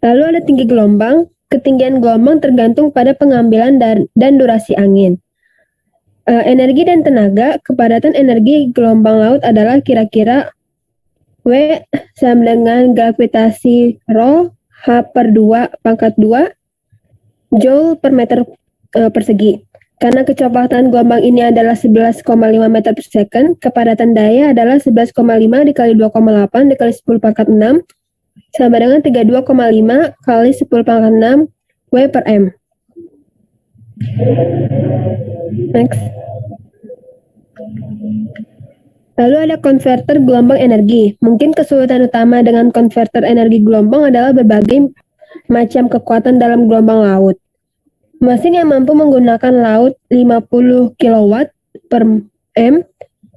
Lalu ada tinggi gelombang. Ketinggian gelombang tergantung pada pengambilan dan durasi angin. Energi dan tenaga, kepadatan energi gelombang laut adalah kira-kira W sama dengan gravitasi rho H per 2 pangkat 2 Joule per meter persegi. Karena kecepatan gelombang ini adalah 11,5 meter per second, kepadatan daya adalah 11,5 dikali 2,8 dikali 10 pangkat 6 sama dengan 32,5 kali 10 pangkat 6 W per M. Next. Lalu ada konverter gelombang energi. Mungkin kesulitan utama dengan konverter energi gelombang adalah berbagai macam kekuatan dalam gelombang laut. Mesin yang mampu menggunakan laut 50 kW per M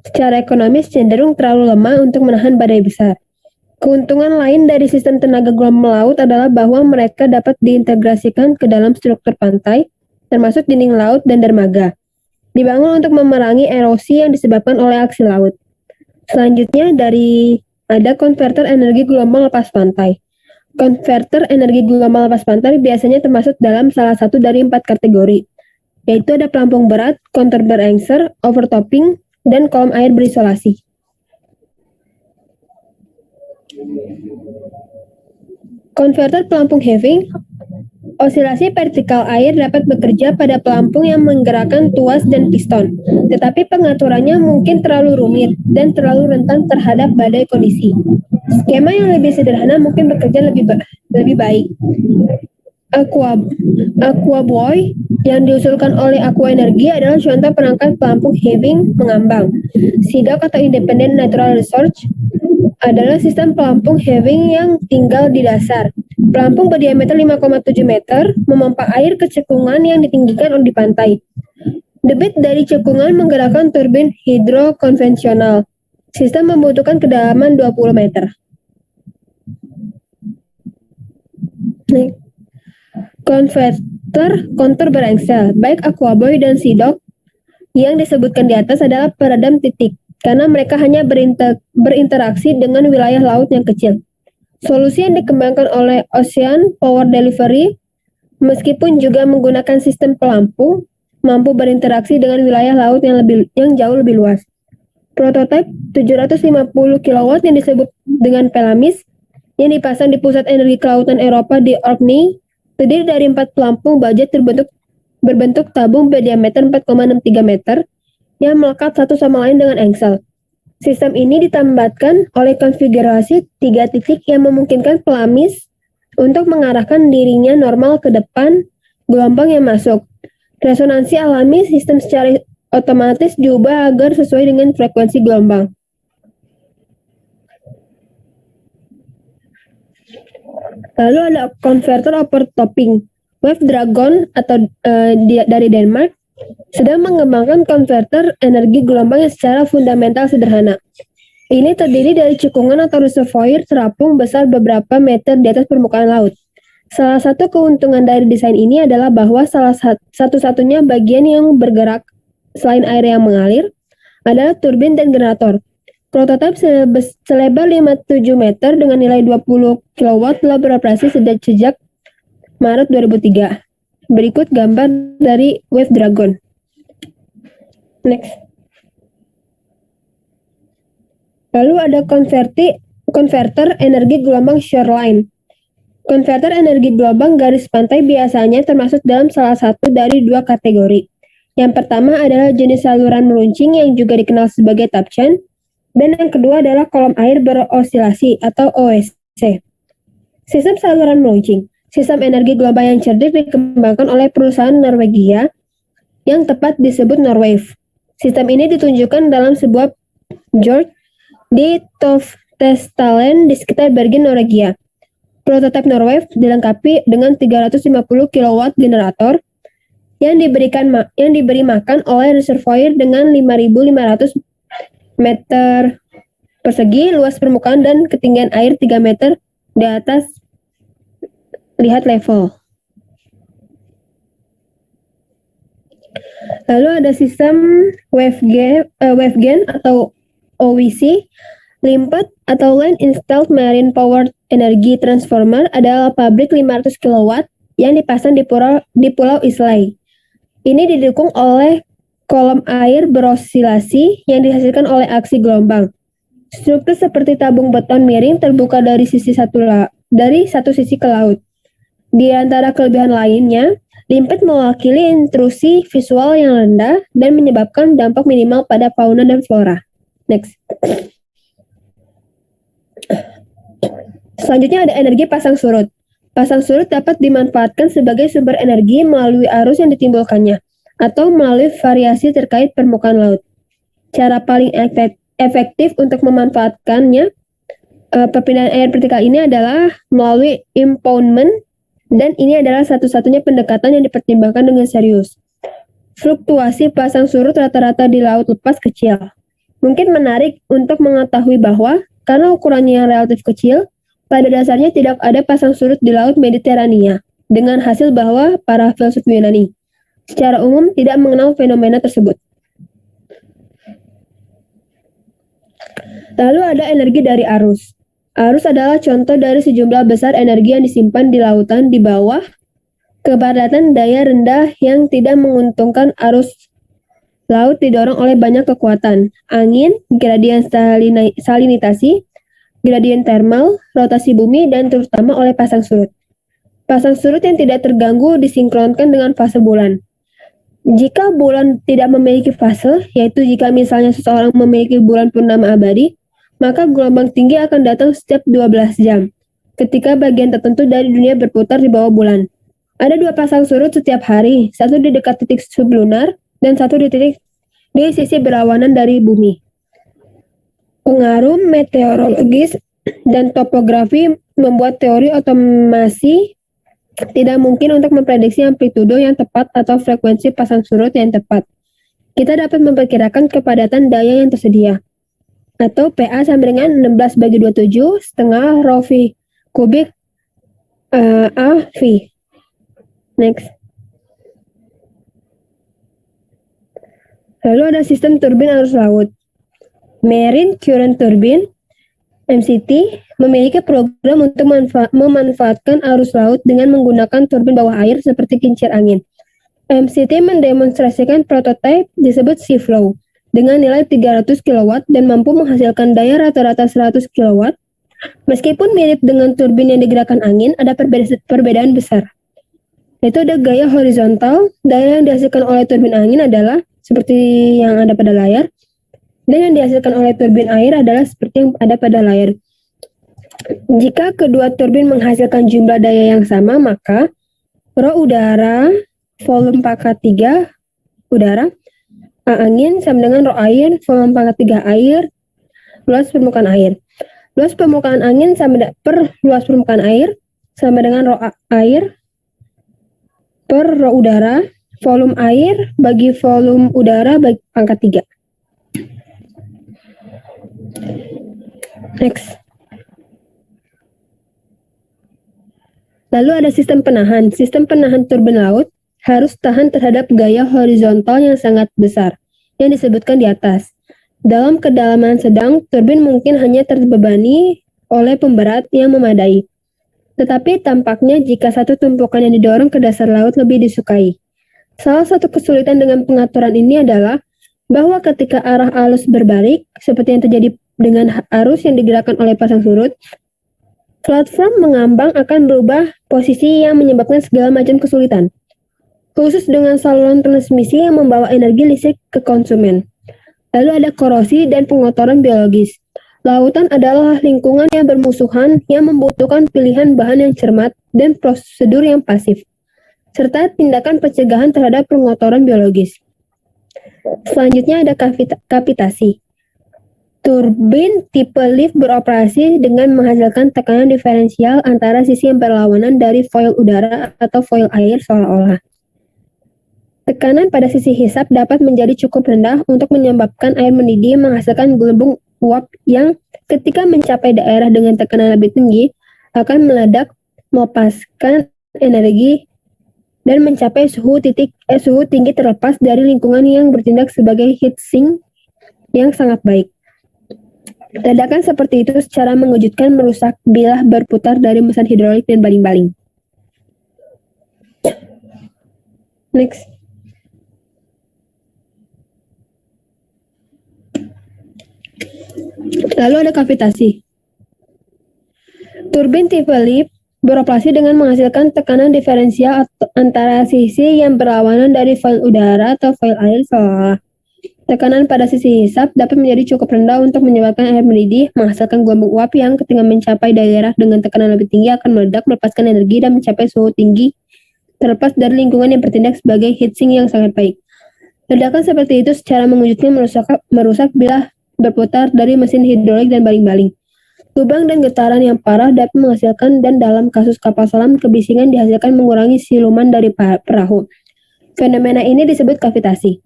secara ekonomis cenderung terlalu lemah untuk menahan badai besar. Keuntungan lain dari sistem tenaga gelombang laut adalah bahwa mereka dapat diintegrasikan ke dalam struktur pantai, termasuk dinding laut dan dermaga. Dibangun untuk memerangi erosi yang disebabkan oleh aksi laut. Selanjutnya ada konverter energi gelombang lepas pantai. Konverter energi gelombang lepas pantai biasanya termasuk dalam salah satu dari 4 kategori, yaitu ada pelampung berat, kontur berengser, overtopping, dan kolom air berisolasi. Konverter pelampung heaving, osilasi vertikal air dapat bekerja pada pelampung yang menggerakkan tuas dan piston, tetapi pengaturannya mungkin terlalu rumit dan terlalu rentan terhadap badai kondisi. Skema yang lebih sederhana mungkin bekerja lebih baik. Aquabuoy yang diusulkan oleh Aqua Energy adalah contoh perangkat pelampung heaving mengambang. SIDOC atau Independent Natural Research adalah sistem pelampung heaving yang tinggal di dasar. Pelampung berdiameter 5,7 meter memompa air ke cekungan yang ditinggikan di pantai. Debit dari cekungan menggerakkan turbin hidrokonvensional. Sistem membutuhkan kedalaman 20 meter. Konverter kontur berengsel, baik Aquabuoy dan SIDOC yang disebutkan di atas adalah peredam titik, karena mereka hanya berinteraksi dengan wilayah laut yang kecil. Solusi yang dikembangkan oleh Ocean Power Delivery, meskipun juga menggunakan sistem pelampung, mampu berinteraksi dengan wilayah laut yang jauh lebih luas. Prototipe 750 kW yang disebut dengan Pelamis, yang dipasang di pusat energi kelautan Eropa di Orkney, terdiri dari 4 pelampung baja berbentuk tabung berdiameter 4,63 meter, yang melekat satu sama lain dengan engsel. Sistem ini ditambahkan oleh konfigurasi 3 titik yang memungkinkan Pelamis untuk mengarahkan dirinya normal ke depan gelombang yang masuk. Resonansi alami sistem secara otomatis diubah agar sesuai dengan frekuensi gelombang. Lalu ada konverter overtopping. Wave Dragon atau dari Denmark sedang mengembangkan konverter energi gelombang yang secara fundamental sederhana. Ini terdiri dari cekungan atau reservoir terapung besar beberapa meter di atas permukaan laut. Salah satu keuntungan dari desain ini adalah bahwa salah satu-satunya bagian yang bergerak selain air yang mengalir adalah turbin dan generator. Prototipe selebar 57 meter dengan nilai 20 kW telah beroperasi sejak Maret 2003. Berikut gambar dari Wave Dragon. Next. Lalu ada konverter energi gelombang shoreline. Konverter energi gelombang garis pantai biasanya termasuk dalam salah satu dari dua kategori. Yang pertama adalah jenis saluran meruncing yang juga dikenal sebagai tapchan, dan yang kedua adalah kolom air berosilasi atau OSC. Sistem saluran meruncing, sistem energi gelombang yang cerdik dikembangkan oleh perusahaan Norwegia yang tepat disebut Norwave. Sistem ini ditunjukkan dalam sebuah fjord di Toftestrand di sekitar Bergen, Norwegia. Prototipe Norwave dilengkapi dengan 350 kW generator yang diberi makan oleh reservoir dengan 5.500 meter persegi luas permukaan dan ketinggian air 3 meter di atas lihat level. Lalu ada sistem WaveGen atau OWC. Limpet atau Land Installed Marine Power Energy Transformer adalah pabrik 500 kW yang dipasang di Pulau Islay. Ini didukung oleh kolom air berosilasi yang dihasilkan oleh aksi gelombang. Struktur seperti tabung beton miring terbuka dari satu sisi ke laut. Di antara kelebihan lainnya, limpet mewakili intrusi visual yang rendah dan menyebabkan dampak minimal pada fauna dan flora. Next. Selanjutnya ada energi pasang surut. Pasang surut dapat dimanfaatkan sebagai sumber energi melalui arus yang ditimbulkannya atau melalui variasi terkait permukaan laut. Cara paling efektif untuk memanfaatkannya perpindahan air vertikal ini adalah melalui impoundment, dan ini adalah satu-satunya pendekatan yang dipertimbangkan dengan serius. Fluktuasi pasang surut rata-rata di laut lepas kecil. Mungkin menarik untuk mengetahui bahwa karena ukurannya yang relatif kecil, pada dasarnya tidak ada pasang surut di Laut Mediterania, dengan hasil bahwa para filsuf Yunani secara umum tidak mengenal fenomena tersebut. Lalu ada energi dari arus. Arus adalah contoh dari sejumlah besar energi yang disimpan di lautan di bawah kepadatan daya rendah yang tidak menguntungkan. Arus laut didorong oleh banyak kekuatan, angin, gradien salinitasi, gradien termal, rotasi bumi, dan terutama oleh pasang surut. Pasang surut yang tidak terganggu disinkronkan dengan fase bulan. Jika bulan tidak memiliki fase, yaitu jika misalnya seseorang memiliki bulan purnama abadi, maka gelombang tinggi akan datang setiap 12 jam, ketika bagian tertentu dari dunia berputar di bawah bulan. Ada dua pasang surut setiap hari, satu di dekat titik sublunar, dan satu di sisi berlawanan dari bumi. Pengaruh meteorologis dan topografi membuat teori otomasi tidak mungkin untuk memprediksi amplitudo yang tepat atau frekuensi pasang surut yang tepat. Kita dapat memperkirakan kepadatan daya yang tersedia, atau PA sama dengan 16/27 setengah rho V kubik AV. Next. Lalu ada sistem turbin arus laut. Marine Current Turbine MCT memiliki program untuk memanfaatkan arus laut dengan menggunakan turbin bawah air seperti kincir angin. MCT mendemonstrasikan prototipe disebut Seaflow dengan nilai 300 kW dan mampu menghasilkan daya rata-rata 100 kW. Meskipun mirip dengan turbin yang digerakkan angin, ada perbedaan besar. Yaitu ada gaya horizontal, daya yang dihasilkan oleh turbin angin adalah seperti yang ada pada layar, dan yang dihasilkan oleh turbin air adalah seperti yang ada pada layar. Jika kedua turbin menghasilkan jumlah daya yang sama, maka rho udara volume pangkat 3 udara, A angin sama dengan rho air, volume pangkat 3 air, luas permukaan air. Luas permukaan angin per luas permukaan air sama dengan rho air per rho udara, volume air bagi volume udara bagi pangkat 3. Next. Lalu ada sistem penahan. Sistem penahan turbin laut harus tahan terhadap gaya horizontal yang sangat besar yang disebutkan di atas. Dalam kedalaman sedang, turbin mungkin hanya terbebani oleh pemberat yang memadai. Tetapi tampaknya jika satu tumpukan yang didorong ke dasar laut lebih disukai. Salah satu kesulitan dengan pengaturan ini adalah bahwa ketika arah arus berbalik, seperti yang terjadi dengan arus yang digerakkan oleh pasang surut, platform mengambang akan berubah posisi yang menyebabkan segala macam kesulitan, khusus dengan saluran transmisi yang membawa energi listrik ke konsumen. Lalu ada korosi dan pengotoran biologis. Lautan adalah lingkungan yang bermusuhan yang membutuhkan pilihan bahan yang cermat dan prosedur yang pasif, serta tindakan pencegahan terhadap pengotoran biologis. Selanjutnya ada kavitasi. Turbin tipe lift beroperasi dengan menghasilkan tekanan diferensial antara sisi yang berlawanan dari foil udara atau foil air seolah-olah. Tekanan pada sisi hisap dapat menjadi cukup rendah untuk menyebabkan air mendidih menghasilkan gelembung uap yang ketika mencapai daerah dengan tekanan lebih tinggi akan meledak, melepaskan energi dan mencapai suhu tinggi terlepas dari lingkungan yang bertindak sebagai heat sink yang sangat baik. Ledakan seperti itu secara mengejutkan merusak bilah berputar dari mesin hidrolik dan baling-baling. Next. Lalu ada kavitasi. Turbin tipe lift beroperasi dengan menghasilkan tekanan diferensial antara sisi yang berlawanan dari foil udara atau foil air seolah. Tekanan pada sisi hisap dapat menjadi cukup rendah untuk menyebabkan air mendidih, menghasilkan gelombang uap yang ketika mencapai daerah dengan tekanan lebih tinggi akan meledak, melepaskan energi dan mencapai suhu tinggi terlepas dari lingkungan yang bertindak sebagai heat sink yang sangat baik. Ledakan seperti itu secara mengejutkan merusak bilah berputar dari mesin hidrolik dan baling-baling. Lubang dan getaran yang parah dapat menghasilkan dan dalam kasus kapal selam kebisingan dihasilkan mengurangi siluman dari perahu. Fenomena ini disebut kavitasi.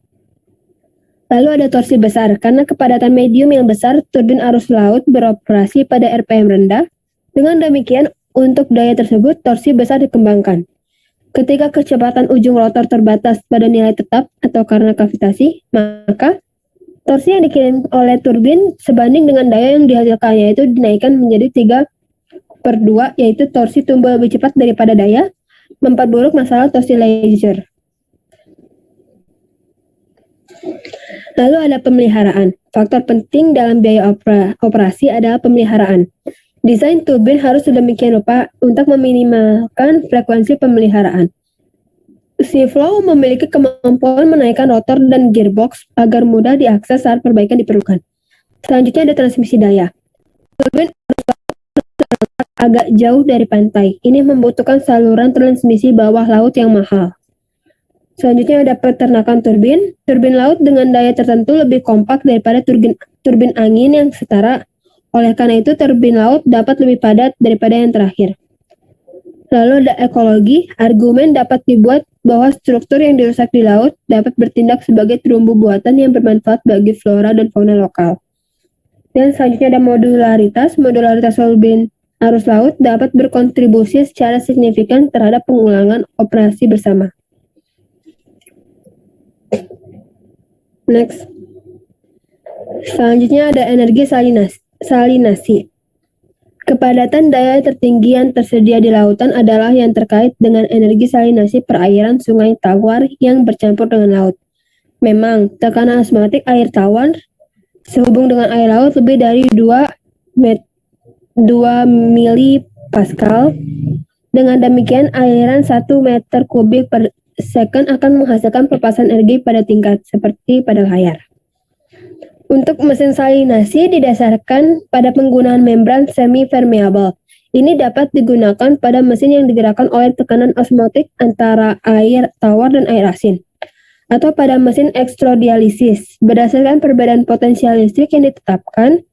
Lalu ada torsi besar. Karena kepadatan medium yang besar, turbin arus laut beroperasi pada RPM rendah. Dengan demikian, untuk daya tersebut, torsi besar dikembangkan. Ketika kecepatan ujung rotor terbatas pada nilai tetap atau karena kavitasi, maka torsi yang dikirim oleh turbin sebanding dengan daya yang dihasilkannya itu dinaikkan menjadi 3/2, yaitu torsi tumbuh lebih cepat daripada daya, memperburuk masalah torsi leisure. Lalu ada pemeliharaan. Faktor penting dalam biaya operasi adalah pemeliharaan. Desain turbin harus sedemikian rupa untuk meminimalkan frekuensi pemeliharaan. Seaflow memiliki kemampuan menaikkan rotor dan gearbox agar mudah diakses saat perbaikan diperlukan. Selanjutnya ada transmisi daya. Turbin terletak agak jauh dari pantai. Ini membutuhkan saluran transmisi bawah laut yang mahal. Selanjutnya ada peternakan turbin. Turbin laut dengan daya tertentu lebih kompak daripada turbin angin yang setara. Oleh karena itu, turbin laut dapat lebih padat daripada yang terakhir. Lalu ada ekologi. Argumen dapat dibuat bahwa struktur yang dirusak di laut dapat bertindak sebagai terumbu buatan yang bermanfaat bagi flora dan fauna lokal. Dan selanjutnya ada modularitas. Modularitas turbin arus laut dapat berkontribusi secara signifikan terhadap pengulangan operasi bersama. Next. Selanjutnya ada energi salinasi. Kepadatan daya tertinggi yang tersedia di lautan adalah yang terkait dengan energi salinasi perairan sungai tawar yang bercampur dengan laut. Memang, tekanan osmotik air tawar sehubung dengan air laut lebih dari 2 milipascal. Dengan demikian, aliran 1 meter kubik per second akan menghasilkan pelepasan energi pada tingkat seperti pada layar. Untuk mesin salinasi didasarkan pada penggunaan membran semi-permeable Ini dapat digunakan pada mesin yang digerakkan oleh tekanan osmotik antara air tawar dan air asin, atau pada mesin elektrodialisis berdasarkan perbedaan potensial listrik yang ditetapkan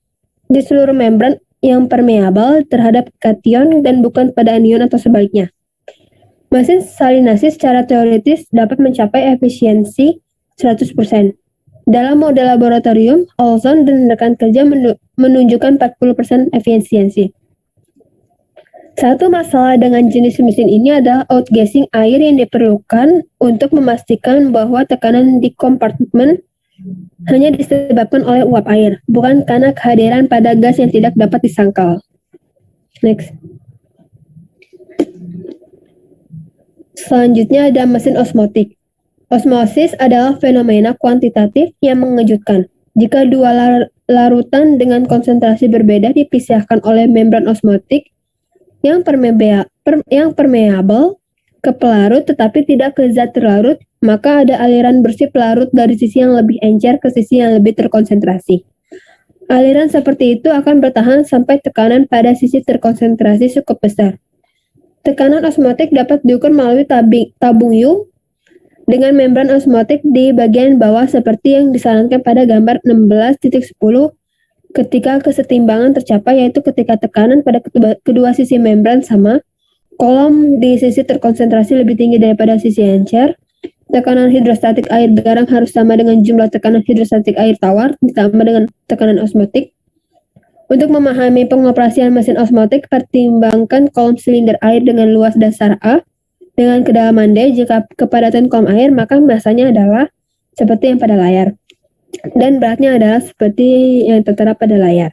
di seluruh membran yang permeabel terhadap kation dan bukan pada anion atau sebaliknya. Mesin salinasi secara teoritis dapat mencapai efisiensi 100%. Dalam model laboratorium, Olson dan rekan kerja menunjukkan 40% efisiensi. Satu masalah dengan jenis mesin ini adalah outgassing air yang diperlukan untuk memastikan bahwa tekanan di kompartemen hanya disebabkan oleh uap air, bukan karena kehadiran pada gas yang tidak dapat disangkal. Next. Selanjutnya ada mesin osmotik. Osmosis adalah fenomena kuantitatif yang mengejutkan. Jika dua larutan dengan konsentrasi berbeda dipisahkan oleh membran osmotik yang permeabel ke pelarut tetapi tidak ke zat terlarut, maka ada aliran bersih pelarut dari sisi yang lebih encer ke sisi yang lebih terkonsentrasi. Aliran seperti itu akan bertahan sampai tekanan pada sisi terkonsentrasi cukup besar. Tekanan osmotik dapat diukur melalui tabung Young dengan membran osmotik di bagian bawah seperti yang disarankan pada gambar 16.10 ketika kesetimbangan tercapai, yaitu ketika tekanan pada kedua sisi membran sama, kolom di sisi terkonsentrasi lebih tinggi daripada sisi encer, tekanan hidrostatik air garam harus sama dengan jumlah tekanan hidrostatik air tawar ditambah dengan tekanan osmotik. Untuk memahami pengoperasian mesin osmotik, pertimbangkan kolom silinder air dengan luas dasar A dengan kedalaman D. Jika kepadatan kolom air, maka masanya adalah seperti yang pada layar, dan beratnya adalah seperti yang tertera pada layar,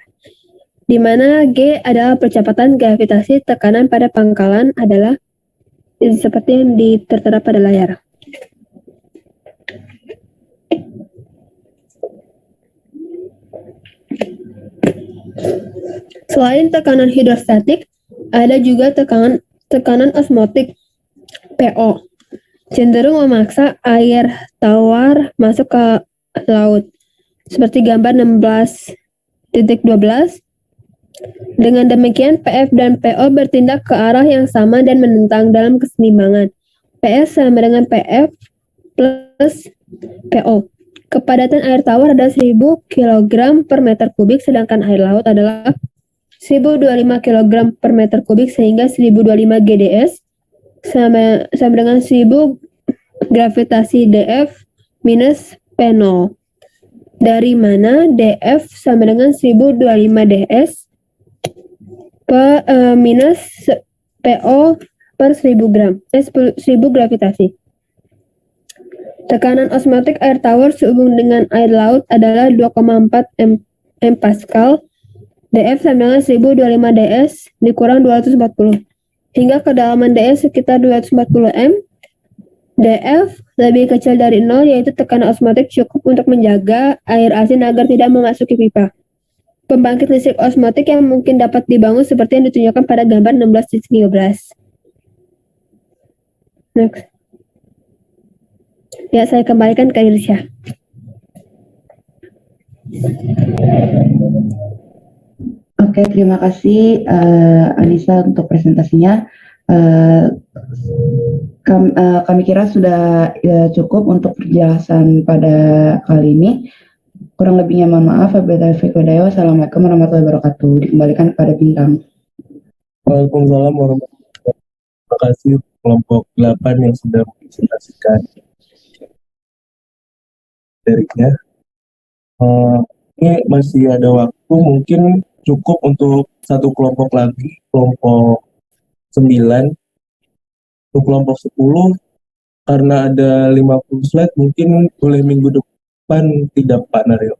di mana G adalah percepatan gravitasi, tekanan pada pangkalan adalah seperti yang tertera pada layar. Selain tekanan hidrostatik, ada juga tekanan osmotik PO, cenderung memaksa air tawar masuk ke laut, seperti gambar 16.12. Dengan demikian, PF dan PO bertindak ke arah yang sama dan menentang dalam keseimbangan. PS sama dengan PF plus PO. Kepadatan air tawar adalah 1000 kg per meter kubik, sedangkan air laut adalah 1025 kg per meter kubik, sehingga 1025 GDS sama dengan 1000 gravitasi DF minus P0. Dari mana DF sama dengan 1025 DS minus PO per 1000 gram, 1000 gravitasi. Tekanan osmotik air tawar sehubung dengan air laut adalah 2,4 M Pascal. DF sama dengan 1025 DS dikurang 240. Hingga kedalaman DS sekitar 240 M. DF lebih kecil dari 0, yaitu tekanan osmotik cukup untuk menjaga air asin agar tidak memasuki pipa. Pembangkit listrik osmotik yang mungkin dapat dibangun seperti yang ditunjukkan pada gambar 16.13. Next. Ya, saya kembalikan ke Irsya.
Oke, terima kasih Anissa untuk presentasinya. Kami kira sudah cukup untuk penjelasan pada kali ini. Kurang lebihnya mohon maaf. Assalamualaikum warahmatullahi wabarakatuh. Dikembalikan kepada Bintang.
Waalaikumsalam warahmatullahi wabarakatuh. Terima kasih kelompok 8 yang sudah mempresentasikan materinya. Ini masih ada waktu, mungkin cukup untuk satu kelompok lagi, kelompok 9. Untuk kelompok 10, karena ada 50 slide, mungkin boleh minggu depan tidak Pak Naryo?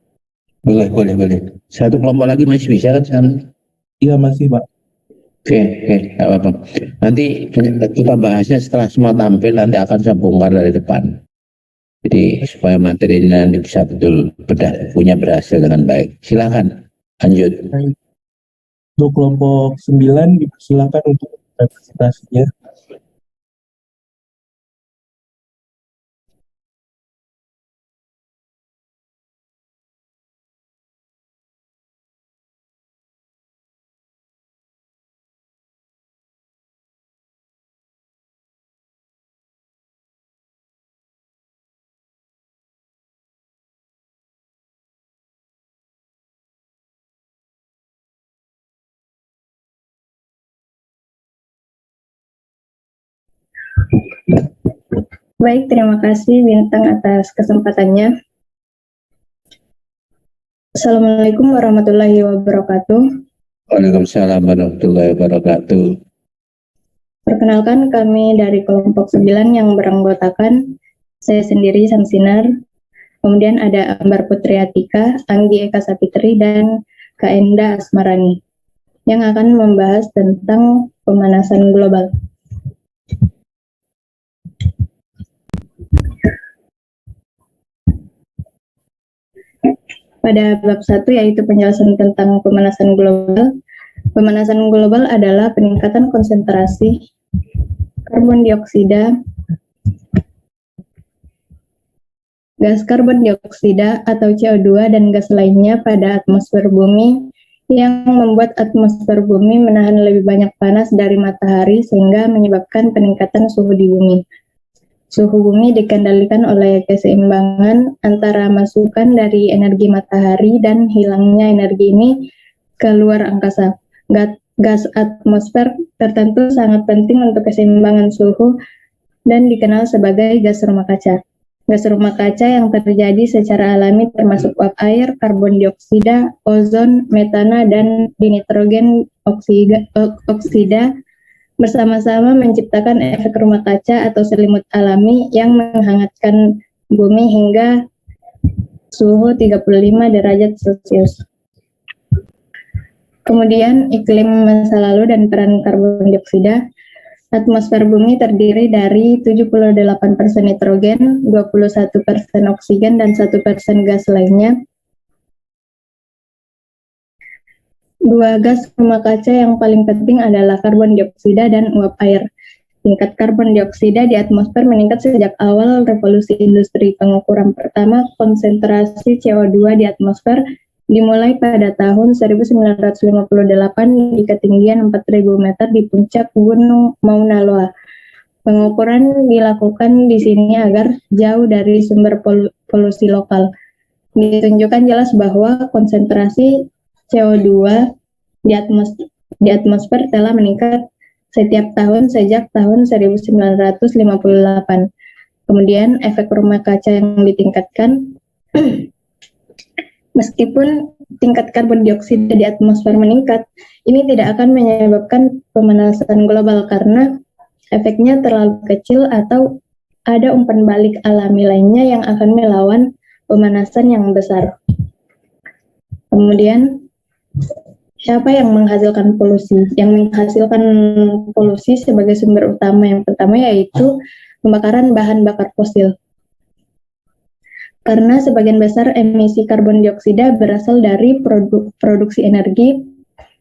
Boleh. Satu kelompok lagi masih bisa kan sekarang?
Iya masih Pak.
Oke, nggak apa-apa. Nanti kita bahasnya setelah semua tampil, nanti akan saya bongkar dari depan. Jadi supaya materi ini nanti bisa betul punya berhasil dengan baik. Silakan lanjut.
Untuk kelompok 9 dipersilakan untuk presentasinya.
Baik, terima kasih Bintang atas kesempatannya. Assalamualaikum warahmatullahi wabarakatuh.
Waalaikumsalam warahmatullahi wabarakatuh.
Perkenalkan, kami dari kelompok 9 yang beranggotakan saya sendiri Samsinar, kemudian ada Ambar Putri Atika, Anggi Eka Sapitri, dan Kak Enda Asmarani yang akan membahas tentang pemanasan global. Pada bab 1 yaitu penjelasan tentang pemanasan global. Pemanasan global adalah peningkatan konsentrasi karbon dioksida, gas karbon dioksida atau CO2 dan gas lainnya pada atmosfer bumi yang membuat atmosfer bumi menahan lebih banyak panas dari matahari sehingga menyebabkan peningkatan suhu di bumi. Suhu bumi dikendalikan oleh keseimbangan antara masukan dari energi matahari dan hilangnya energi ini ke luar angkasa. Gas atmosfer tertentu sangat penting untuk keseimbangan suhu dan dikenal sebagai gas rumah kaca. Gas rumah kaca yang terjadi secara alami termasuk uap air, karbon dioksida, ozon, metana, dan dinitrogen oksida bersama-sama menciptakan efek rumah kaca atau selimut alami yang menghangatkan bumi hingga suhu 35 derajat Celcius. Kemudian iklim masa lalu dan peran karbon dioksida. Atmosfer bumi terdiri dari 78% nitrogen, 21% oksigen, dan 1% gas lainnya. Dua gas rumah kaca yang paling penting adalah karbon dioksida dan uap air. Tingkat karbon dioksida di atmosfer meningkat sejak awal revolusi industri. Pengukuran pertama konsentrasi CO2 di atmosfer dimulai pada tahun 1958 di ketinggian 4.000 meter di puncak Gunung Mauna Loa. Pengukuran dilakukan di sini agar jauh dari sumber polusi lokal. Ditunjukkan jelas bahwa konsentrasi CO2 di atmosfer telah meningkat setiap tahun sejak tahun 1958. Kemudian efek rumah kaca yang ditingkatkan. Meskipun tingkat karbon dioksida di atmosfer meningkat, ini tidak akan menyebabkan pemanasan global karena efeknya terlalu kecil atau ada umpan balik alami lainnya yang akan melawan pemanasan yang besar. Kemudian, siapa yang menghasilkan polusi? Yang menghasilkan polusi sebagai sumber utama yang pertama yaitu pembakaran bahan bakar fosil. Karena sebagian besar emisi karbon dioksida berasal dari produksi energi,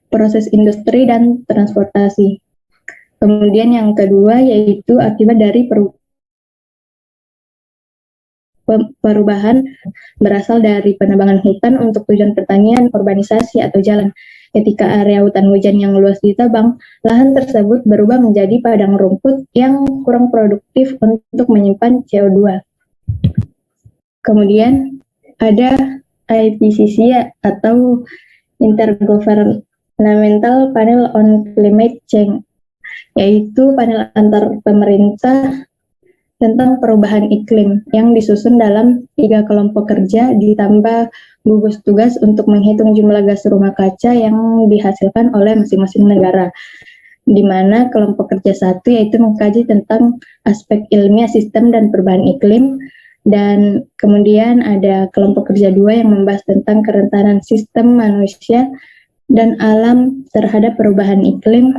proses industri, dan transportasi. Kemudian yang kedua yaitu akibat dari perubahan berasal dari penebangan hutan untuk tujuan pertanian, urbanisasi, atau jalan. Ketika area hutan hujan yang luas ditebang, lahan tersebut berubah menjadi padang rumput yang kurang produktif untuk menyimpan CO2. Kemudian ada IPCC atau Intergovernmental Panel on Climate Change, yaitu panel antar pemerintah tentang perubahan iklim yang disusun dalam 3 kelompok kerja ditambah gugus tugas untuk menghitung jumlah gas rumah kaca yang dihasilkan oleh masing-masing negara. Di mana kelompok kerja 1 yaitu mengkaji tentang aspek ilmiah sistem dan perubahan iklim, dan kemudian ada kelompok kerja 2 yang membahas tentang kerentanan sistem manusia dan alam terhadap perubahan iklim.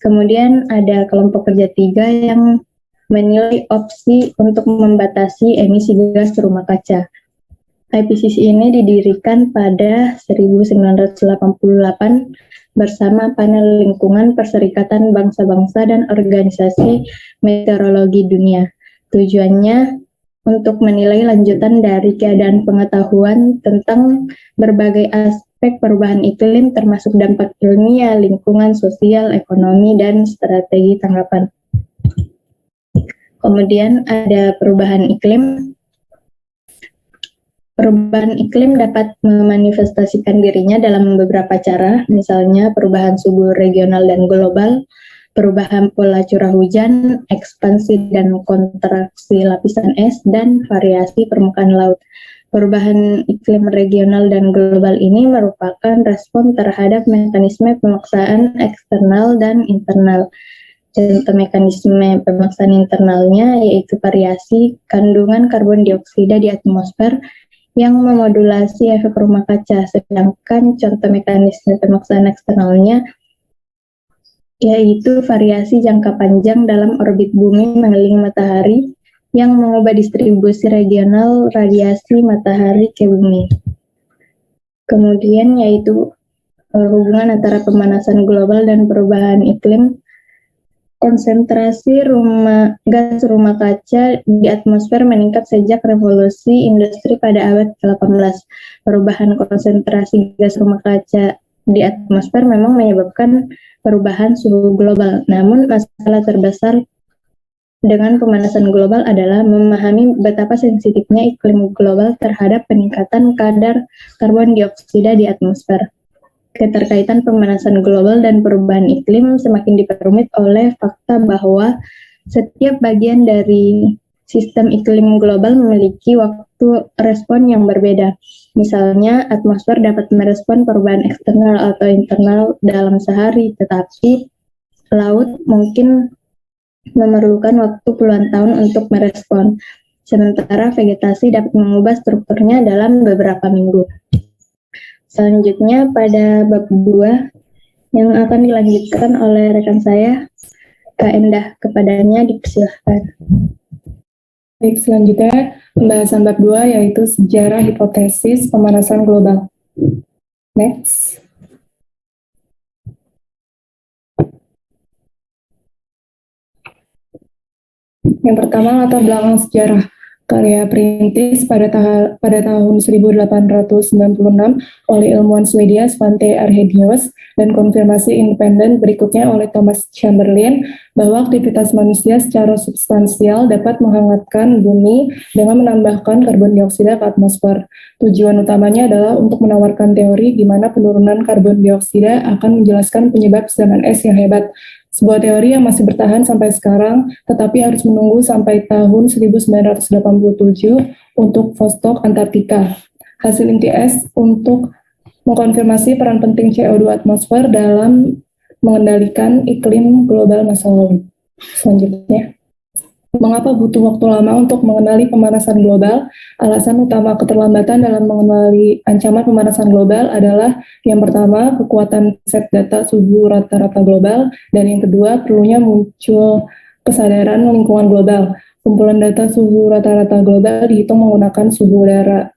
Kemudian ada kelompok kerja 3 yang menilai opsi untuk membatasi emisi gas rumah kaca. IPCC ini didirikan pada 1988 bersama panel lingkungan Perserikatan Bangsa-Bangsa dan Organisasi Meteorologi Dunia. Tujuannya untuk menilai lanjutan dari keadaan pengetahuan tentang berbagai aspek perubahan iklim termasuk dampak ilmiah, lingkungan, sosial, ekonomi, dan strategi tanggapan. Kemudian ada perubahan iklim. Perubahan iklim dapat memanifestasikan dirinya dalam beberapa cara, misalnya perubahan suhu regional dan global, perubahan pola curah hujan, ekspansi dan kontraksi lapisan es, dan variasi permukaan laut. Perubahan iklim regional dan global ini merupakan respon terhadap mekanisme pemaksaan eksternal dan internal. Contoh mekanisme pemaksaan internalnya yaitu variasi kandungan karbon dioksida di atmosfer yang memodulasi efek rumah kaca, sedangkan contoh mekanisme pemaksaan eksternalnya yaitu variasi jangka panjang dalam orbit bumi mengelilingi matahari yang mengubah distribusi regional radiasi matahari ke bumi. Kemudian yaitu hubungan antara pemanasan global dan perubahan iklim. Konsentrasi gas rumah kaca di atmosfer meningkat sejak revolusi industri pada abad ke-18. Perubahan konsentrasi gas rumah kaca di atmosfer memang menyebabkan perubahan suhu global. Namun masalah terbesar dengan pemanasan global adalah memahami betapa sensitifnya iklim global terhadap peningkatan kadar karbon dioksida di atmosfer. Keterkaitan pemanasan global dan perubahan iklim semakin diperumit oleh fakta bahwa setiap bagian dari sistem iklim global memiliki waktu respon yang berbeda. Misalnya, atmosfer dapat merespon perubahan eksternal atau internal dalam sehari, tetapi laut mungkin memerlukan waktu puluhan tahun untuk merespon. Sementara vegetasi dapat mengubah strukturnya dalam beberapa minggu. Selanjutnya pada bab 2 yang akan dilanjutkan oleh rekan saya, Kak Endah, kepadanya dipersilahkan.
Baik, selanjutnya pembahasan bab 2 yaitu sejarah hipotesis pemanasan global. Next. Yang pertama, latar belakang sejarah. Karya perintis pada tahun 1896 oleh ilmuwan Swedia Svante Arrhenius dan konfirmasi independen berikutnya oleh Thomas Chamberlain bahwa aktivitas manusia secara substansial dapat menghangatkan bumi dengan menambahkan karbon dioksida ke atmosfer. Tujuan utamanya adalah untuk menawarkan teori di mana penurunan karbon dioksida akan menjelaskan penyebab zaman es yang hebat. Sebuah teori yang masih bertahan sampai sekarang, tetapi harus menunggu sampai tahun 1987 untuk Vostok Antartika. Hasil inti es untuk mengkonfirmasi peran penting CO2 atmosfer dalam mengendalikan iklim global masa lalu. Selanjutnya, mengapa butuh waktu lama untuk mengenali pemanasan global? Alasan utama keterlambatan dalam mengenali ancaman pemanasan global adalah yang pertama, kekuatan set data suhu rata-rata global, dan yang kedua, perlunya muncul kesadaran lingkungan global. Kumpulan data suhu rata-rata global dihitung menggunakan suhu darat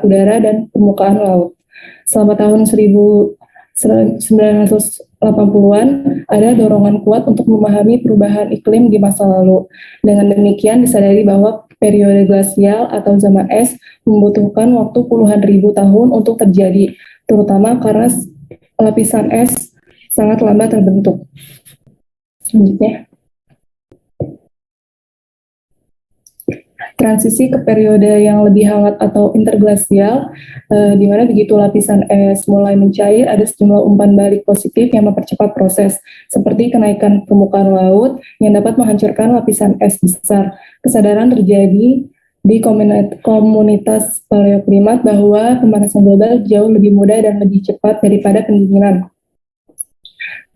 udara, dan permukaan laut. Selama tahun 1980-an, ada dorongan kuat untuk memahami perubahan iklim di masa lalu. Dengan demikian, disadari bahwa periode glasial atau zaman es membutuhkan waktu puluhan ribu tahun untuk terjadi, terutama karena lapisan es sangat lambat terbentuk. Selanjutnya, transisi ke periode yang lebih hangat atau interglasial, di mana begitu lapisan es mulai mencair, ada sejumlah umpan balik positif yang mempercepat proses, seperti kenaikan permukaan laut yang dapat menghancurkan lapisan es besar. Kesadaran terjadi di komunitas paleoklimat bahwa pemanasan global jauh lebih mudah dan lebih cepat daripada pendinginan.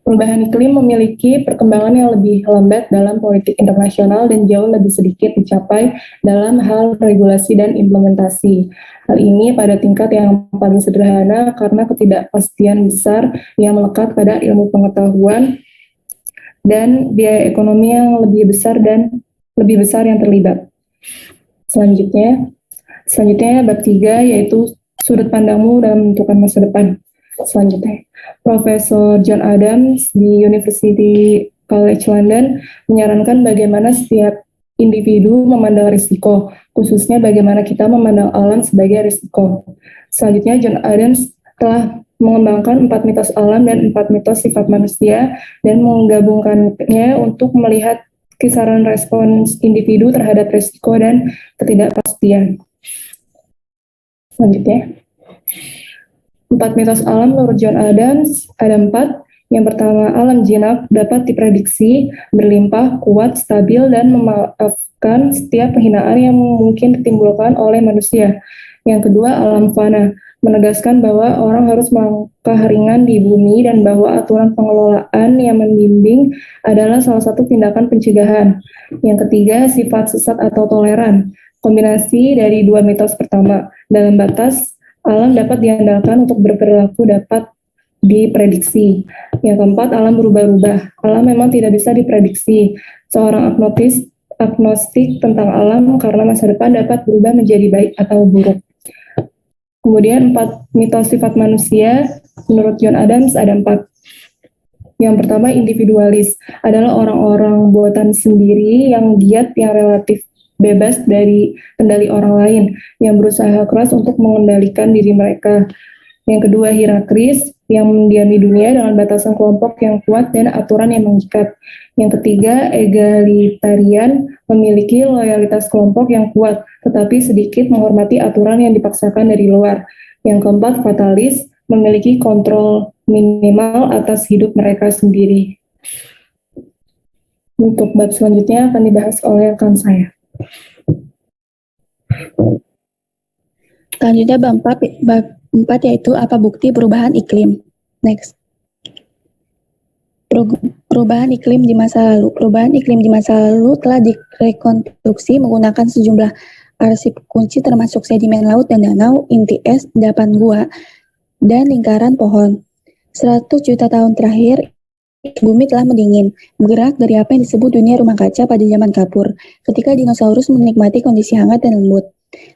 Perubahan iklim memiliki perkembangan yang lebih lambat dalam politik internasional dan jauh lebih sedikit dicapai dalam hal regulasi dan implementasi. Hal ini pada tingkat yang paling sederhana karena ketidakpastian besar yang melekat pada ilmu pengetahuan dan biaya ekonomi yang lebih besar yang terlibat. Selanjutnya bab 3 yaitu sudut pandangmu dalam menentukan masa depan. Selanjutnya, Profesor John Adams di University College London menyarankan bagaimana setiap individu memandang risiko, khususnya bagaimana kita memandang alam sebagai risiko. Selanjutnya, John Adams telah mengembangkan 4 mitos alam dan 4 mitos sifat manusia dan menggabungkannya untuk melihat kisaran respons individu terhadap risiko dan ketidakpastian. Selanjutnya, 4 mitos alam menurut John Adams ada 4. Yang pertama, alam jinak dapat diprediksi, berlimpah, kuat, stabil, dan memaafkan setiap penghinaan yang mungkin ditimbulkan oleh manusia. Yang kedua, alam fana menegaskan bahwa orang harus melangkah ringan di bumi dan bahwa aturan pengelolaan yang membimbing adalah salah satu tindakan pencegahan. Yang ketiga, sifat sesat atau toleran. Kombinasi dari dua mitos pertama, dalam batas alam dapat diandalkan untuk berperilaku dapat diprediksi. Yang keempat, alam berubah-ubah. Alam memang tidak bisa diprediksi. Seorang agnostik tentang alam karena masa depan dapat berubah menjadi baik atau buruk. Kemudian 4 mitos sifat manusia, menurut John Adams ada 4. Yang pertama, individualis adalah orang-orang buatan sendiri yang giat, yang relatif bebas dari kendali orang lain, yang berusaha keras untuk mengendalikan diri mereka. Yang kedua, hierarkis, yang mendiami dunia dengan batasan kelompok yang kuat dan aturan yang mengikat. Yang ketiga, egalitarian, memiliki loyalitas kelompok yang kuat, tetapi sedikit menghormati aturan yang dipaksakan dari luar. Yang keempat, fatalis, memiliki kontrol minimal atas hidup mereka sendiri. Untuk bab selanjutnya akan dibahas oleh rekan saya.
Selanjutnya bab 4 yaitu apa bukti perubahan iklim. Next. Perubahan iklim di masa lalu. Perubahan iklim di masa lalu telah direkonstruksi menggunakan sejumlah arsip kunci termasuk sedimen laut dan danau, inti es, endapan gua, dan lingkaran pohon. 100 juta tahun terakhir, bumi telah mendingin, bergerak dari apa yang disebut dunia rumah kaca pada zaman kapur, ketika dinosaurus menikmati kondisi hangat dan lembut.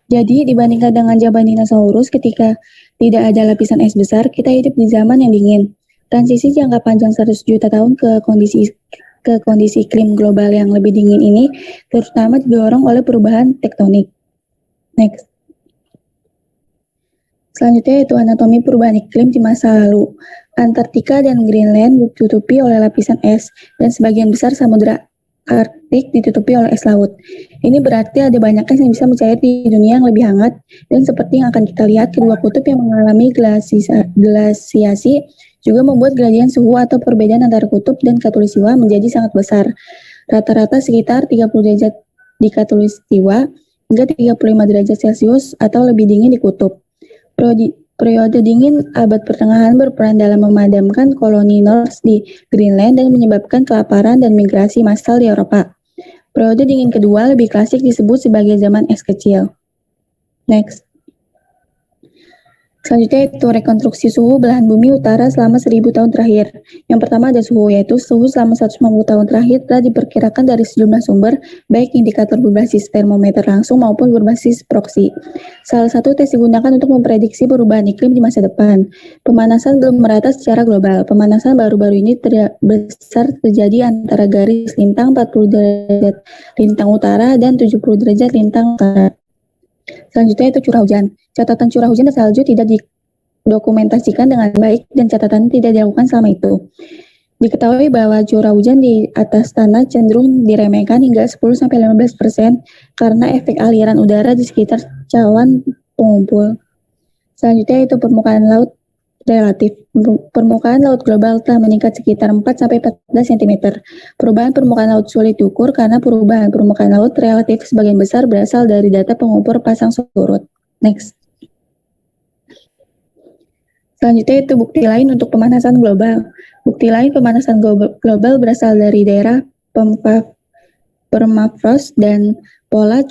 Jadi, dibandingkan dengan zaman dinosaurus ketika tidak ada lapisan es besar, kita hidup di zaman yang dingin. Transisi jangka panjang 100 juta tahun ke kondisi iklim global yang lebih dingin ini terutama didorong oleh perubahan tektonik. Next. Selanjutnya yaitu anatomi perubahan iklim di masa lalu. Antartika dan Greenland ditutupi oleh lapisan es, dan sebagian besar samudra Arktik ditutupi oleh es laut. Ini berarti ada banyak es yang bisa mencair di dunia yang lebih hangat, dan seperti yang akan kita lihat, kedua kutub yang mengalami glasiasi juga membuat gradien suhu atau perbedaan antara kutub dan khatulistiwa menjadi sangat besar. Rata-rata sekitar 30 derajat di khatulistiwa hingga 35 derajat Celcius atau lebih dingin di kutub. Periode dingin abad pertengahan berperan dalam memadamkan koloni Norse di Greenland dan menyebabkan kelaparan dan migrasi massal di Eropa. Periode dingin kedua lebih klasik disebut sebagai zaman es kecil. Next. Selanjutnya itu rekonstruksi suhu belahan bumi utara selama 1000 tahun terakhir. Yang pertama ada suhu, yaitu suhu selama 150 tahun terakhir telah diperkirakan dari sejumlah sumber, baik indikator berbasis termometer langsung maupun berbasis proksi. Salah satu tes digunakan untuk memprediksi perubahan iklim di masa depan. Pemanasan belum merata secara global. Pemanasan baru-baru ini besar terjadi antara garis lintang 40 derajat lintang utara dan 70 derajat lintang utara. Selanjutnya itu curah hujan. Catatan curah hujan dan salju tidak didokumentasikan dengan baik dan catatan tidak dilakukan selama itu. Diketahui bahwa curah hujan di atas tanah cenderung diremehkan hingga 10-15% karena efek aliran udara di sekitar cawan pengumpul. Selanjutnya itu permukaan laut relatif. Permukaan laut global telah meningkat sekitar 4-14 cm. Perubahan permukaan laut sulit diukur karena perubahan permukaan laut relatif sebagian besar berasal dari data pengukur pasang surut. Next. Selanjutnya itu bukti lain untuk pemanasan global. Bukti lain pemanasan global berasal dari daerah permafrost dan pola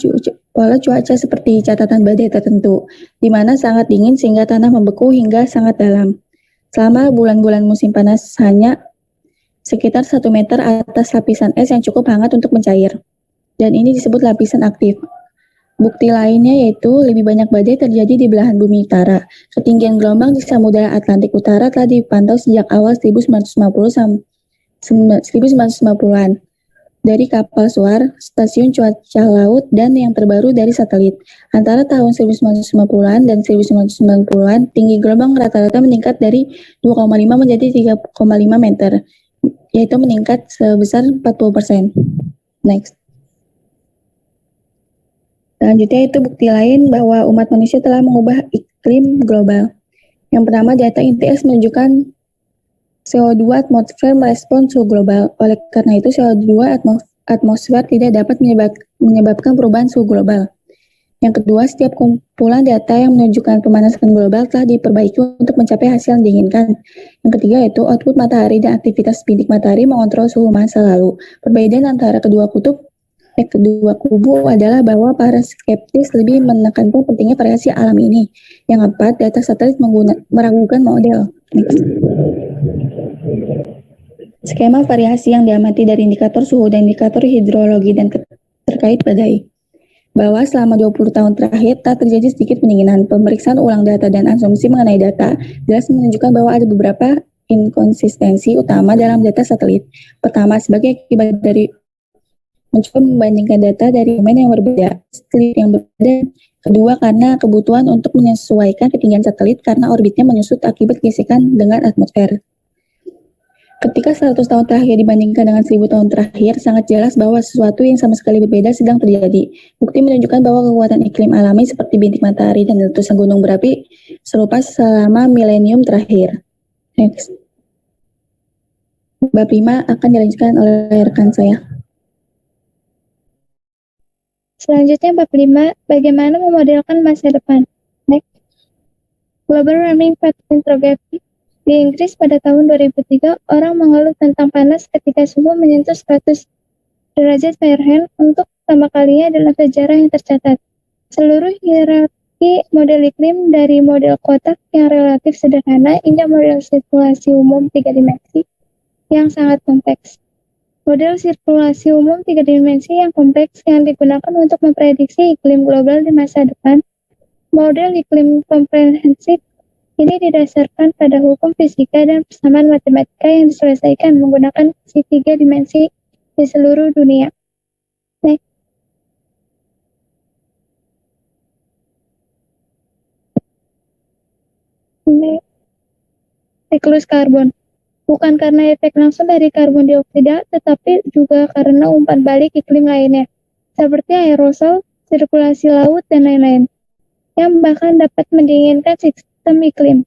cuaca seperti catatan badai tertentu, di mana sangat dingin sehingga tanah membeku hingga sangat dalam. Selama bulan-bulan musim panas hanya sekitar 1 meter atas lapisan es yang cukup hangat untuk mencair. Dan ini disebut lapisan aktif. Bukti lainnya yaitu lebih banyak badai terjadi di belahan bumi utara. Ketinggian gelombang di Samudra Atlantik Utara telah dipantau sejak awal 1950-an dari kapal suar, stasiun cuaca laut, dan yang terbaru dari satelit. Antara tahun 1950-an dan 1990-an, tinggi gelombang rata-rata meningkat dari 2,5 menjadi 3,5 meter, yaitu meningkat sebesar 40%. Next. Selanjutnya itu bukti lain bahwa umat manusia telah mengubah iklim global. Yang pertama, data INTS menunjukkan
CO2 atmosfer merespons suhu global. Oleh karena itu, CO2 atmosfer tidak dapat menyebabkan perubahan suhu global. Yang kedua, setiap kumpulan data yang menunjukkan pemanasan global telah diperbaiki untuk mencapai hasil yang diinginkan. Yang ketiga yaitu output matahari dan aktivitas bintik matahari mengontrol suhu masa lalu. Perbedaan antara kedua kubu adalah bahwa para skeptis lebih menekankan pentingnya variasi alam ini. Yang keempat, data satelit meragukan model. Next. Skema variasi yang diamati dari indikator suhu dan indikator hidrologi dan terkait badai. Bahwa selama 20 tahun terakhir tak terjadi sedikit pendinginan. Pemeriksaan ulang data dan asumsi mengenai data jelas menunjukkan bahwa ada beberapa inkonsistensi utama dalam data satelit. Pertama, sebagai akibat dari mencoba membandingkan data dari domain yang berbeda, satelit yang berbeda. Kedua, karena kebutuhan untuk menyesuaikan ketinggian satelit karena orbitnya menyusut akibat gesekan dengan atmosfer. Ketika 100 tahun terakhir dibandingkan dengan 1000 tahun terakhir, sangat jelas bahwa sesuatu yang sama sekali berbeda sedang terjadi. Bukti menunjukkan bahwa kekuatan iklim alami seperti bintik matahari dan letusan gunung berapi serupa selama milenium terakhir. Next. Bab 5 akan dilanjutkan oleh rekan saya.
Selanjutnya bab 5, bagaimana memodelkan masa depan. Next. Global warming pattern interrogation. Di Inggris pada tahun 2003, orang mengeluh tentang panas ketika suhu menyentuh 100 derajat Fahrenheit untuk pertama kalinya dalam sejarah yang tercatat. Seluruh hierarki model iklim dari model kotak yang relatif sederhana hingga model sirkulasi umum 3 dimensi yang sangat kompleks. Model sirkulasi umum 3 dimensi yang kompleks yang digunakan untuk memprediksi iklim global di masa depan. Model iklim komprehensif ini didasarkan pada hukum fisika dan persamaan matematika yang diselesaikan menggunakan si 3 dimensi di seluruh dunia. Next. Siklus karbon. Bukan karena efek langsung dari karbon dioksida, tetapi juga karena umpan balik iklim lainnya, seperti aerosol, sirkulasi laut, dan lain-lain, yang bahkan dapat mendinginkan sistem iklim.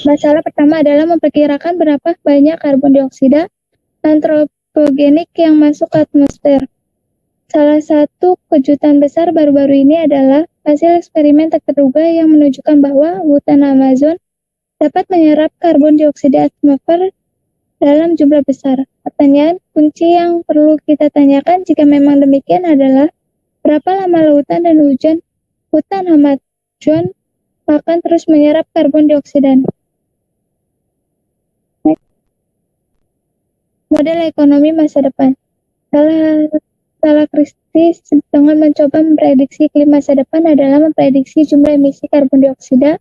Masalah pertama adalah memperkirakan berapa banyak karbon dioksida antropogenik yang masuk ke atmosfer. Salah satu kejutan besar baru-baru ini adalah hasil eksperimen tak terduga yang menunjukkan bahwa hutan Amazon dapat menyerap karbon dioksida atmosfer dalam jumlah besar. Pertanyaan kunci yang perlu kita tanyakan jika memang demikian adalah berapa lama lautan dan hutan Amazon akan terus menyerap karbon dioksida. Model ekonomi masa depan. Salah kritis dengan mencoba memprediksi iklim masa depan adalah memprediksi jumlah emisi karbon dioksida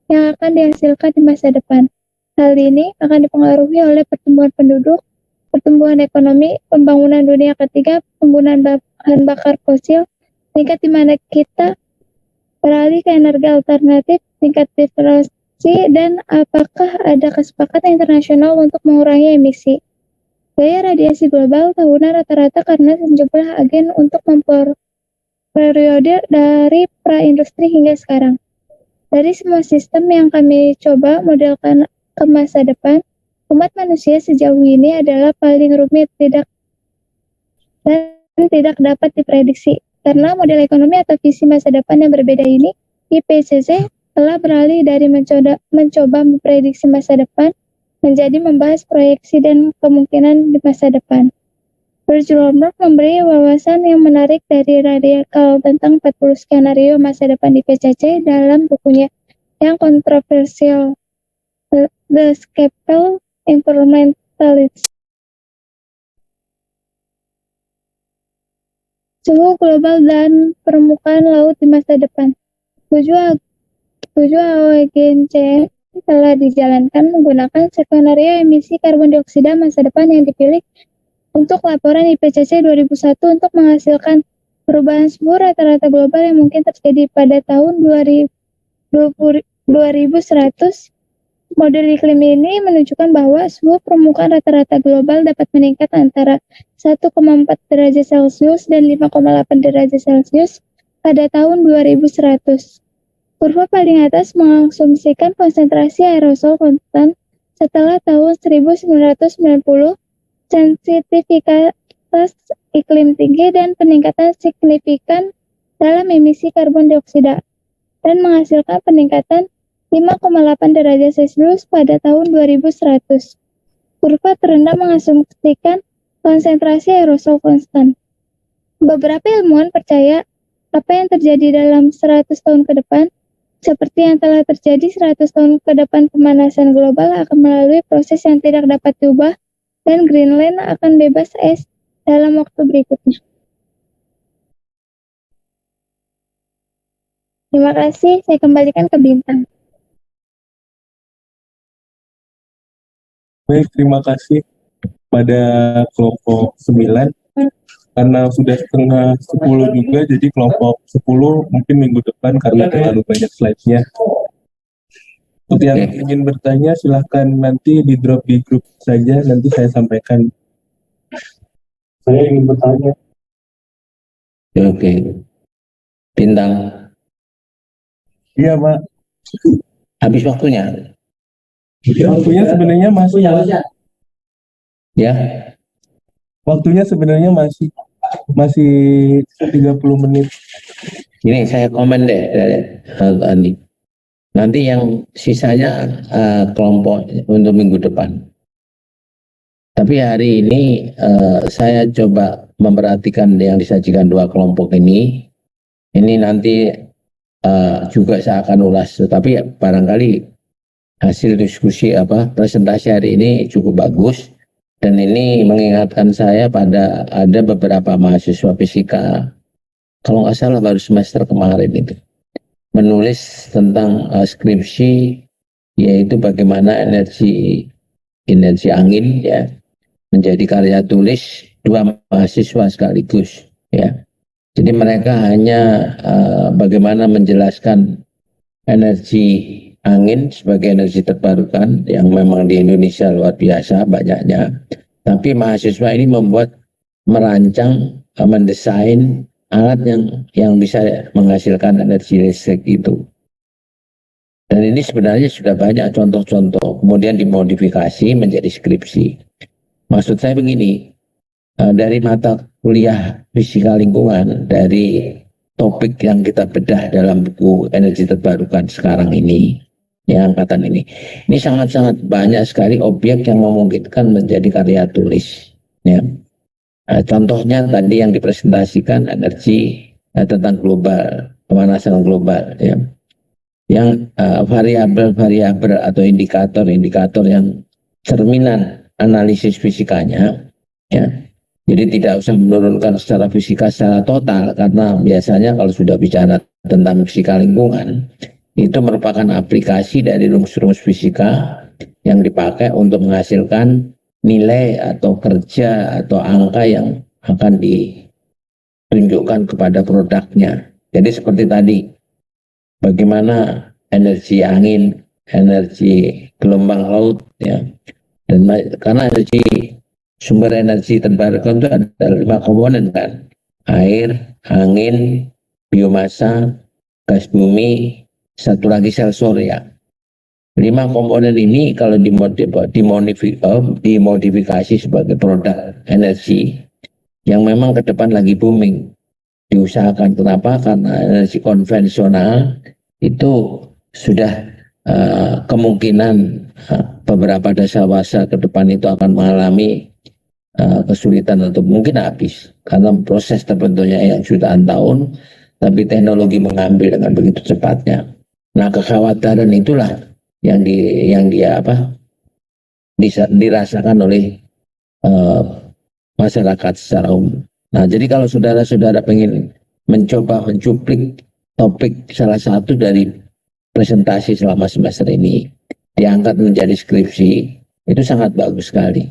yang akan dihasilkan di masa depan. Hal ini akan dipengaruhi oleh pertumbuhan penduduk, pertumbuhan ekonomi, pembangunan dunia ketiga, penggunaan bahan bakar fosil, tingkat di mana kita beralih ke energi alternatif, tingkat deflasi, dan apakah ada kesepakatan internasional untuk mengurangi emisi. Gaya radiasi global tahunan rata-rata karena sejumlah agen untuk periode dari pra-industri hingga sekarang. Dari semua sistem yang kami coba modelkan ke masa depan, umat manusia sejauh ini adalah paling rumit dan tidak dapat diprediksi. Karena model ekonomi atau visi masa depan yang berbeda ini, IPCC telah beralih dari mencoba memprediksi masa depan menjadi membahas proyeksi dan kemungkinan di masa depan. Berjulur memberi wawasan yang menarik dari radikal tentang 40 skenario masa depan IPCC dalam bukunya yang kontroversial, The Scalpel Environmentalist. Suhu global dan permukaan laut di masa depan. 7 AWGNC telah dijalankan menggunakan skenario emisi karbon dioksida masa depan yang dipilih untuk laporan IPCC 2001 untuk menghasilkan perubahan suhu rata-rata global yang mungkin terjadi pada tahun 2100. Model iklim ini menunjukkan bahwa suhu permukaan rata-rata global dapat meningkat antara 1,4 derajat Celcius dan 5,8 derajat Celcius pada tahun 2100. Kurva paling atas mengasumsikan konsentrasi aerosol konstan
setelah tahun 1990, sensitivitas iklim tinggi dan peningkatan signifikan dalam emisi karbon dioksida dan menghasilkan peningkatan 5,8 derajat Celcius pada tahun 2100. Kurva terendah mengasumsikan konsentrasi aerosol konstan. Beberapa ilmuwan percaya apa yang terjadi dalam 100 tahun ke depan, seperti yang telah terjadi 100 tahun ke depan, pemanasan global akan melalui proses yang tidak dapat diubah dan Greenland akan bebas es dalam waktu berikutnya. Terima kasih, saya kembalikan ke Bintang.
Baik, terima kasih pada kelompok 9. Karena sudah setengah 10 juga, jadi kelompok 10 mungkin minggu depan karena terlalu banyak slide-nya. Untuk yang ingin bertanya, silahkan nanti di drop di grup saja, nanti saya sampaikan. Saya ingin bertanya.
Oke. Bintang.
Iya, Pak.
Habis waktunya?
Waktunya sebenarnya masih.
Ya.
Waktunya sebenarnya masih 30 menit.
Ini saya komen deh, Andi. Nanti yang sisanya kelompok untuk minggu depan. Tapi hari ini saya coba memperhatikan yang disajikan dua kelompok ini. Ini nanti juga saya akan ulas. Tapi barangkali hasil diskusi presentasi hari ini cukup bagus. Dan ini mengingatkan saya pada ada beberapa mahasiswa fisika, kalau nggak salah baru semester kemarin itu, menulis tentang skripsi, yaitu bagaimana energi angin ya menjadi karya tulis dua mahasiswa sekaligus ya. Jadi mereka hanya bagaimana menjelaskan energi angin sebagai energi terbarukan yang memang di Indonesia luar biasa banyaknya. Tapi mahasiswa ini merancang, mendesain alat yang bisa menghasilkan energi listrik itu. Dan ini sebenarnya sudah banyak contoh-contoh, kemudian dimodifikasi menjadi skripsi. Maksud saya begini, dari mata kuliah fisika lingkungan, dari topik yang kita bedah dalam buku energi terbarukan sekarang ini, ya angkatan ini sangat-sangat banyak sekali objek yang memungkinkan menjadi karya tulis ya. Contohnya tadi yang dipresentasikan energi tentang global, pemanasan global ya, yang variabel-variabel atau indikator-indikator yang cerminan analisis fisikanya ya. Jadi tidak usah menurunkan secara fisika secara total, karena biasanya kalau sudah bicara tentang fisika lingkungan itu merupakan aplikasi dari rumus-rumus fisika yang dipakai untuk menghasilkan nilai atau kerja atau angka yang akan ditunjukkan kepada produknya. Jadi seperti tadi, bagaimana energi angin, energi gelombang laut ya, dan karena sumber energi terbarukan itu ada 5 komponen kan, air, angin, biomasa, gas bumi, satu lagi sel surya. 5 komponen ini kalau dimodifikasi sebagai produk energi yang memang ke depan lagi booming, diusahakan. Kenapa? Karena energi konvensional itu sudah kemungkinan beberapa dasawarsa ke depan itu akan mengalami kesulitan atau mungkin habis karena proses terbentuknya yang jutaan tahun, tapi teknologi mengambil dengan begitu cepatnya. Nah, kekhawatiran itulah yang dirasakan oleh masyarakat secara umum. Nah, jadi kalau saudara-saudara pengen mencoba mencuplik topik salah satu dari presentasi selama semester ini diangkat menjadi skripsi, itu sangat bagus sekali.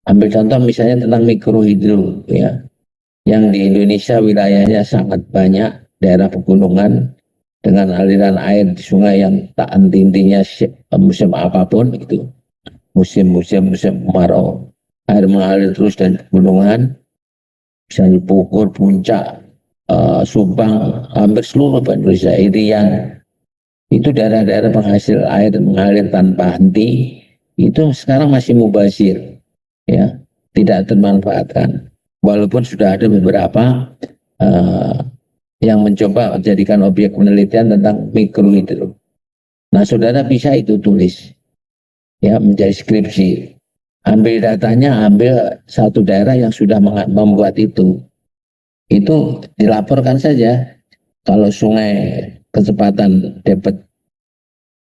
Ambil contoh misalnya tentang mikrohidro ya, yang di Indonesia wilayahnya sangat banyak daerah pegunungan dengan aliran air di sungai yang tak henti-hentinya musim apapun itu, musim kemarau, air mengalir terus dari pegunungan, misalnya Bogor, Puncak, Subang, hampir seluruh Indonesia, Irian, itu daerah-daerah penghasil air mengalir tanpa henti, itu sekarang masih mubazir, ya, tidak termanfaatkan. Walaupun sudah ada beberapa yang mencoba menjadikan objek penelitian tentang mikrohidro. Nah, saudara bisa itu tulis, ya, menjadi skripsi. Ambil datanya, ambil satu daerah yang sudah membuat itu dilaporkan saja. Kalau sungai kecepatan debit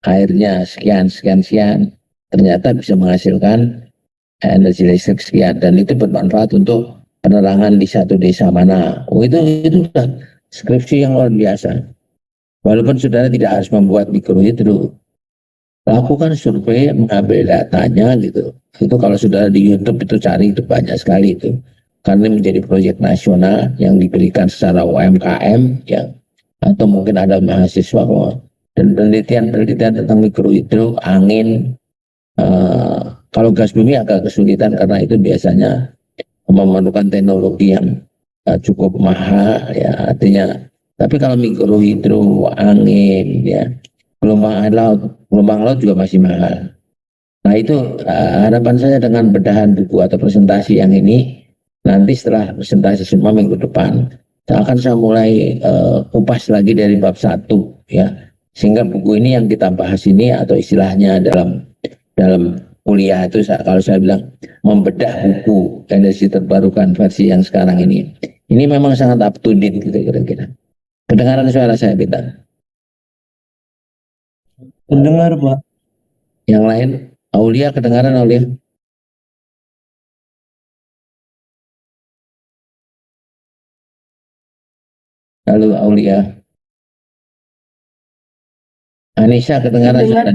airnya sekian, ternyata bisa menghasilkan energi listrik sekian, dan itu bermanfaat untuk penerangan di satu desa mana. Itu skripsi yang luar biasa. Walaupun saudara tidak harus membuat mikrohidro, lakukan survei, mengambil datanya gitu. Itu kalau saudara di YouTube itu cari, itu banyak sekali itu. Karena menjadi proyek nasional yang diberikan secara UMKM, ya, atau mungkin ada mahasiswa dan penelitian tentang mikrohidro, angin. Kalau gas bumi agak kesulitan karena itu biasanya memerlukan teknologi yang cukup mahal, ya, artinya. Tapi kalau mikrohidro, angin, ya, gelombang laut juga masih mahal. Nah, itu harapan saya dengan bedahan buku atau presentasi yang ini, nanti setelah presentasi semua minggu depan, saya mulai kupas lagi dari bab 1, ya, sehingga buku ini yang kita bahas ini, atau istilahnya dalam kuliah itu, kalau saya bilang membedah buku energi terbarukan versi yang sekarang ini memang sangat up to date gitu kira-kira. Kedengaran suara saya, Peter?
Mendengar, Pak.
Yang lain, Aulia, kedengaran Aulia? Lalu Aulia, Anissa, kedengaran suara?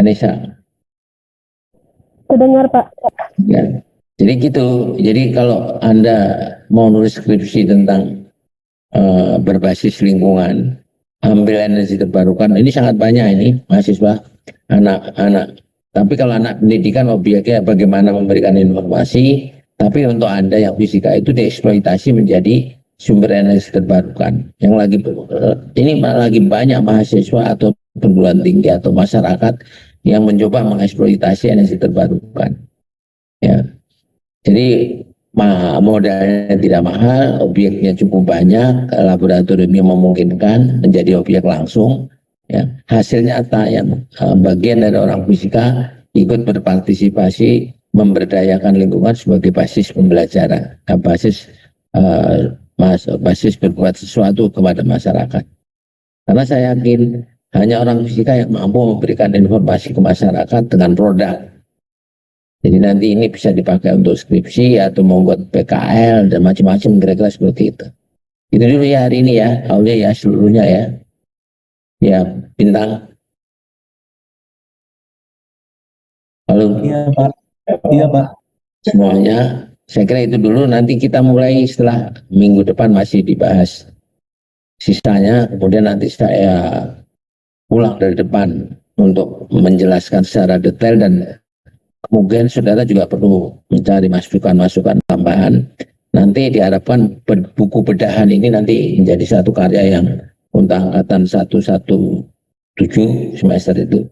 Anissa?
Kedengar, Pak.
Ya. Jadi gitu. Jadi kalau Anda mau nulis skripsi tentang berbasis lingkungan, ambil energi terbarukan, ini sangat banyak ini mahasiswa, anak-anak. Tapi kalau anak pendidikan objeknya bagaimana memberikan informasi, tapi untuk Anda yang fisika itu dieksploitasi menjadi sumber energi terbarukan. Yang lagi banyak mahasiswa atau perguruan tinggi atau masyarakat yang mencoba mengeksploitasi energi terbarukan. Ya. Jadi modalnya tidak mahal, objeknya cukup banyak, laboratoriumnya memungkinkan menjadi objek langsung, ya. Hasil nyata yang bagian dari orang fisika ikut berpartisipasi memberdayakan lingkungan sebagai basis pembelajaran, basis berbuat sesuatu kepada masyarakat. Karena saya yakin hanya orang fisika yang mampu memberikan informasi ke masyarakat dengan produk. Jadi nanti ini bisa dipakai untuk skripsi atau membuat PKL dan macam-macam, kira-kira seperti itu. Itu dulu ya hari ini ya, Aulia ya, seluruhnya ya. Ya, Bintang. Halo.
Iya, Pak. Iya, Pak.
Semuanya, saya kira itu dulu. Nanti kita mulai setelah minggu depan masih dibahas sisanya. Kemudian nanti saya pulang dari depan untuk menjelaskan secara detail, dan kemudian saudara juga perlu mencari masukan-masukan tambahan. Nanti diharapkan buku bedahan ini nanti menjadi satu karya yang untuk angkatan 117 semester itu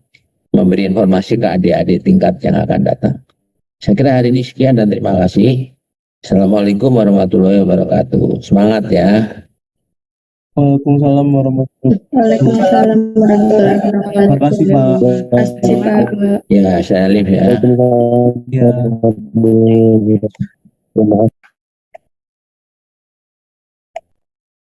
memberi informasi ke adik-adik tingkat yang akan datang. Saya kira hari ini sekian dan terima kasih. Assalamualaikum warahmatullahi wabarakatuh. Semangat ya.
Waalaikumsalam warahmatullahi wabarakatuh.
Waalaikumsalam warahmatullahi wabarakatuh.
Terima kasih, Pak.
Terima kasih, Pak.
Ya, saya Alif ya.
Ya.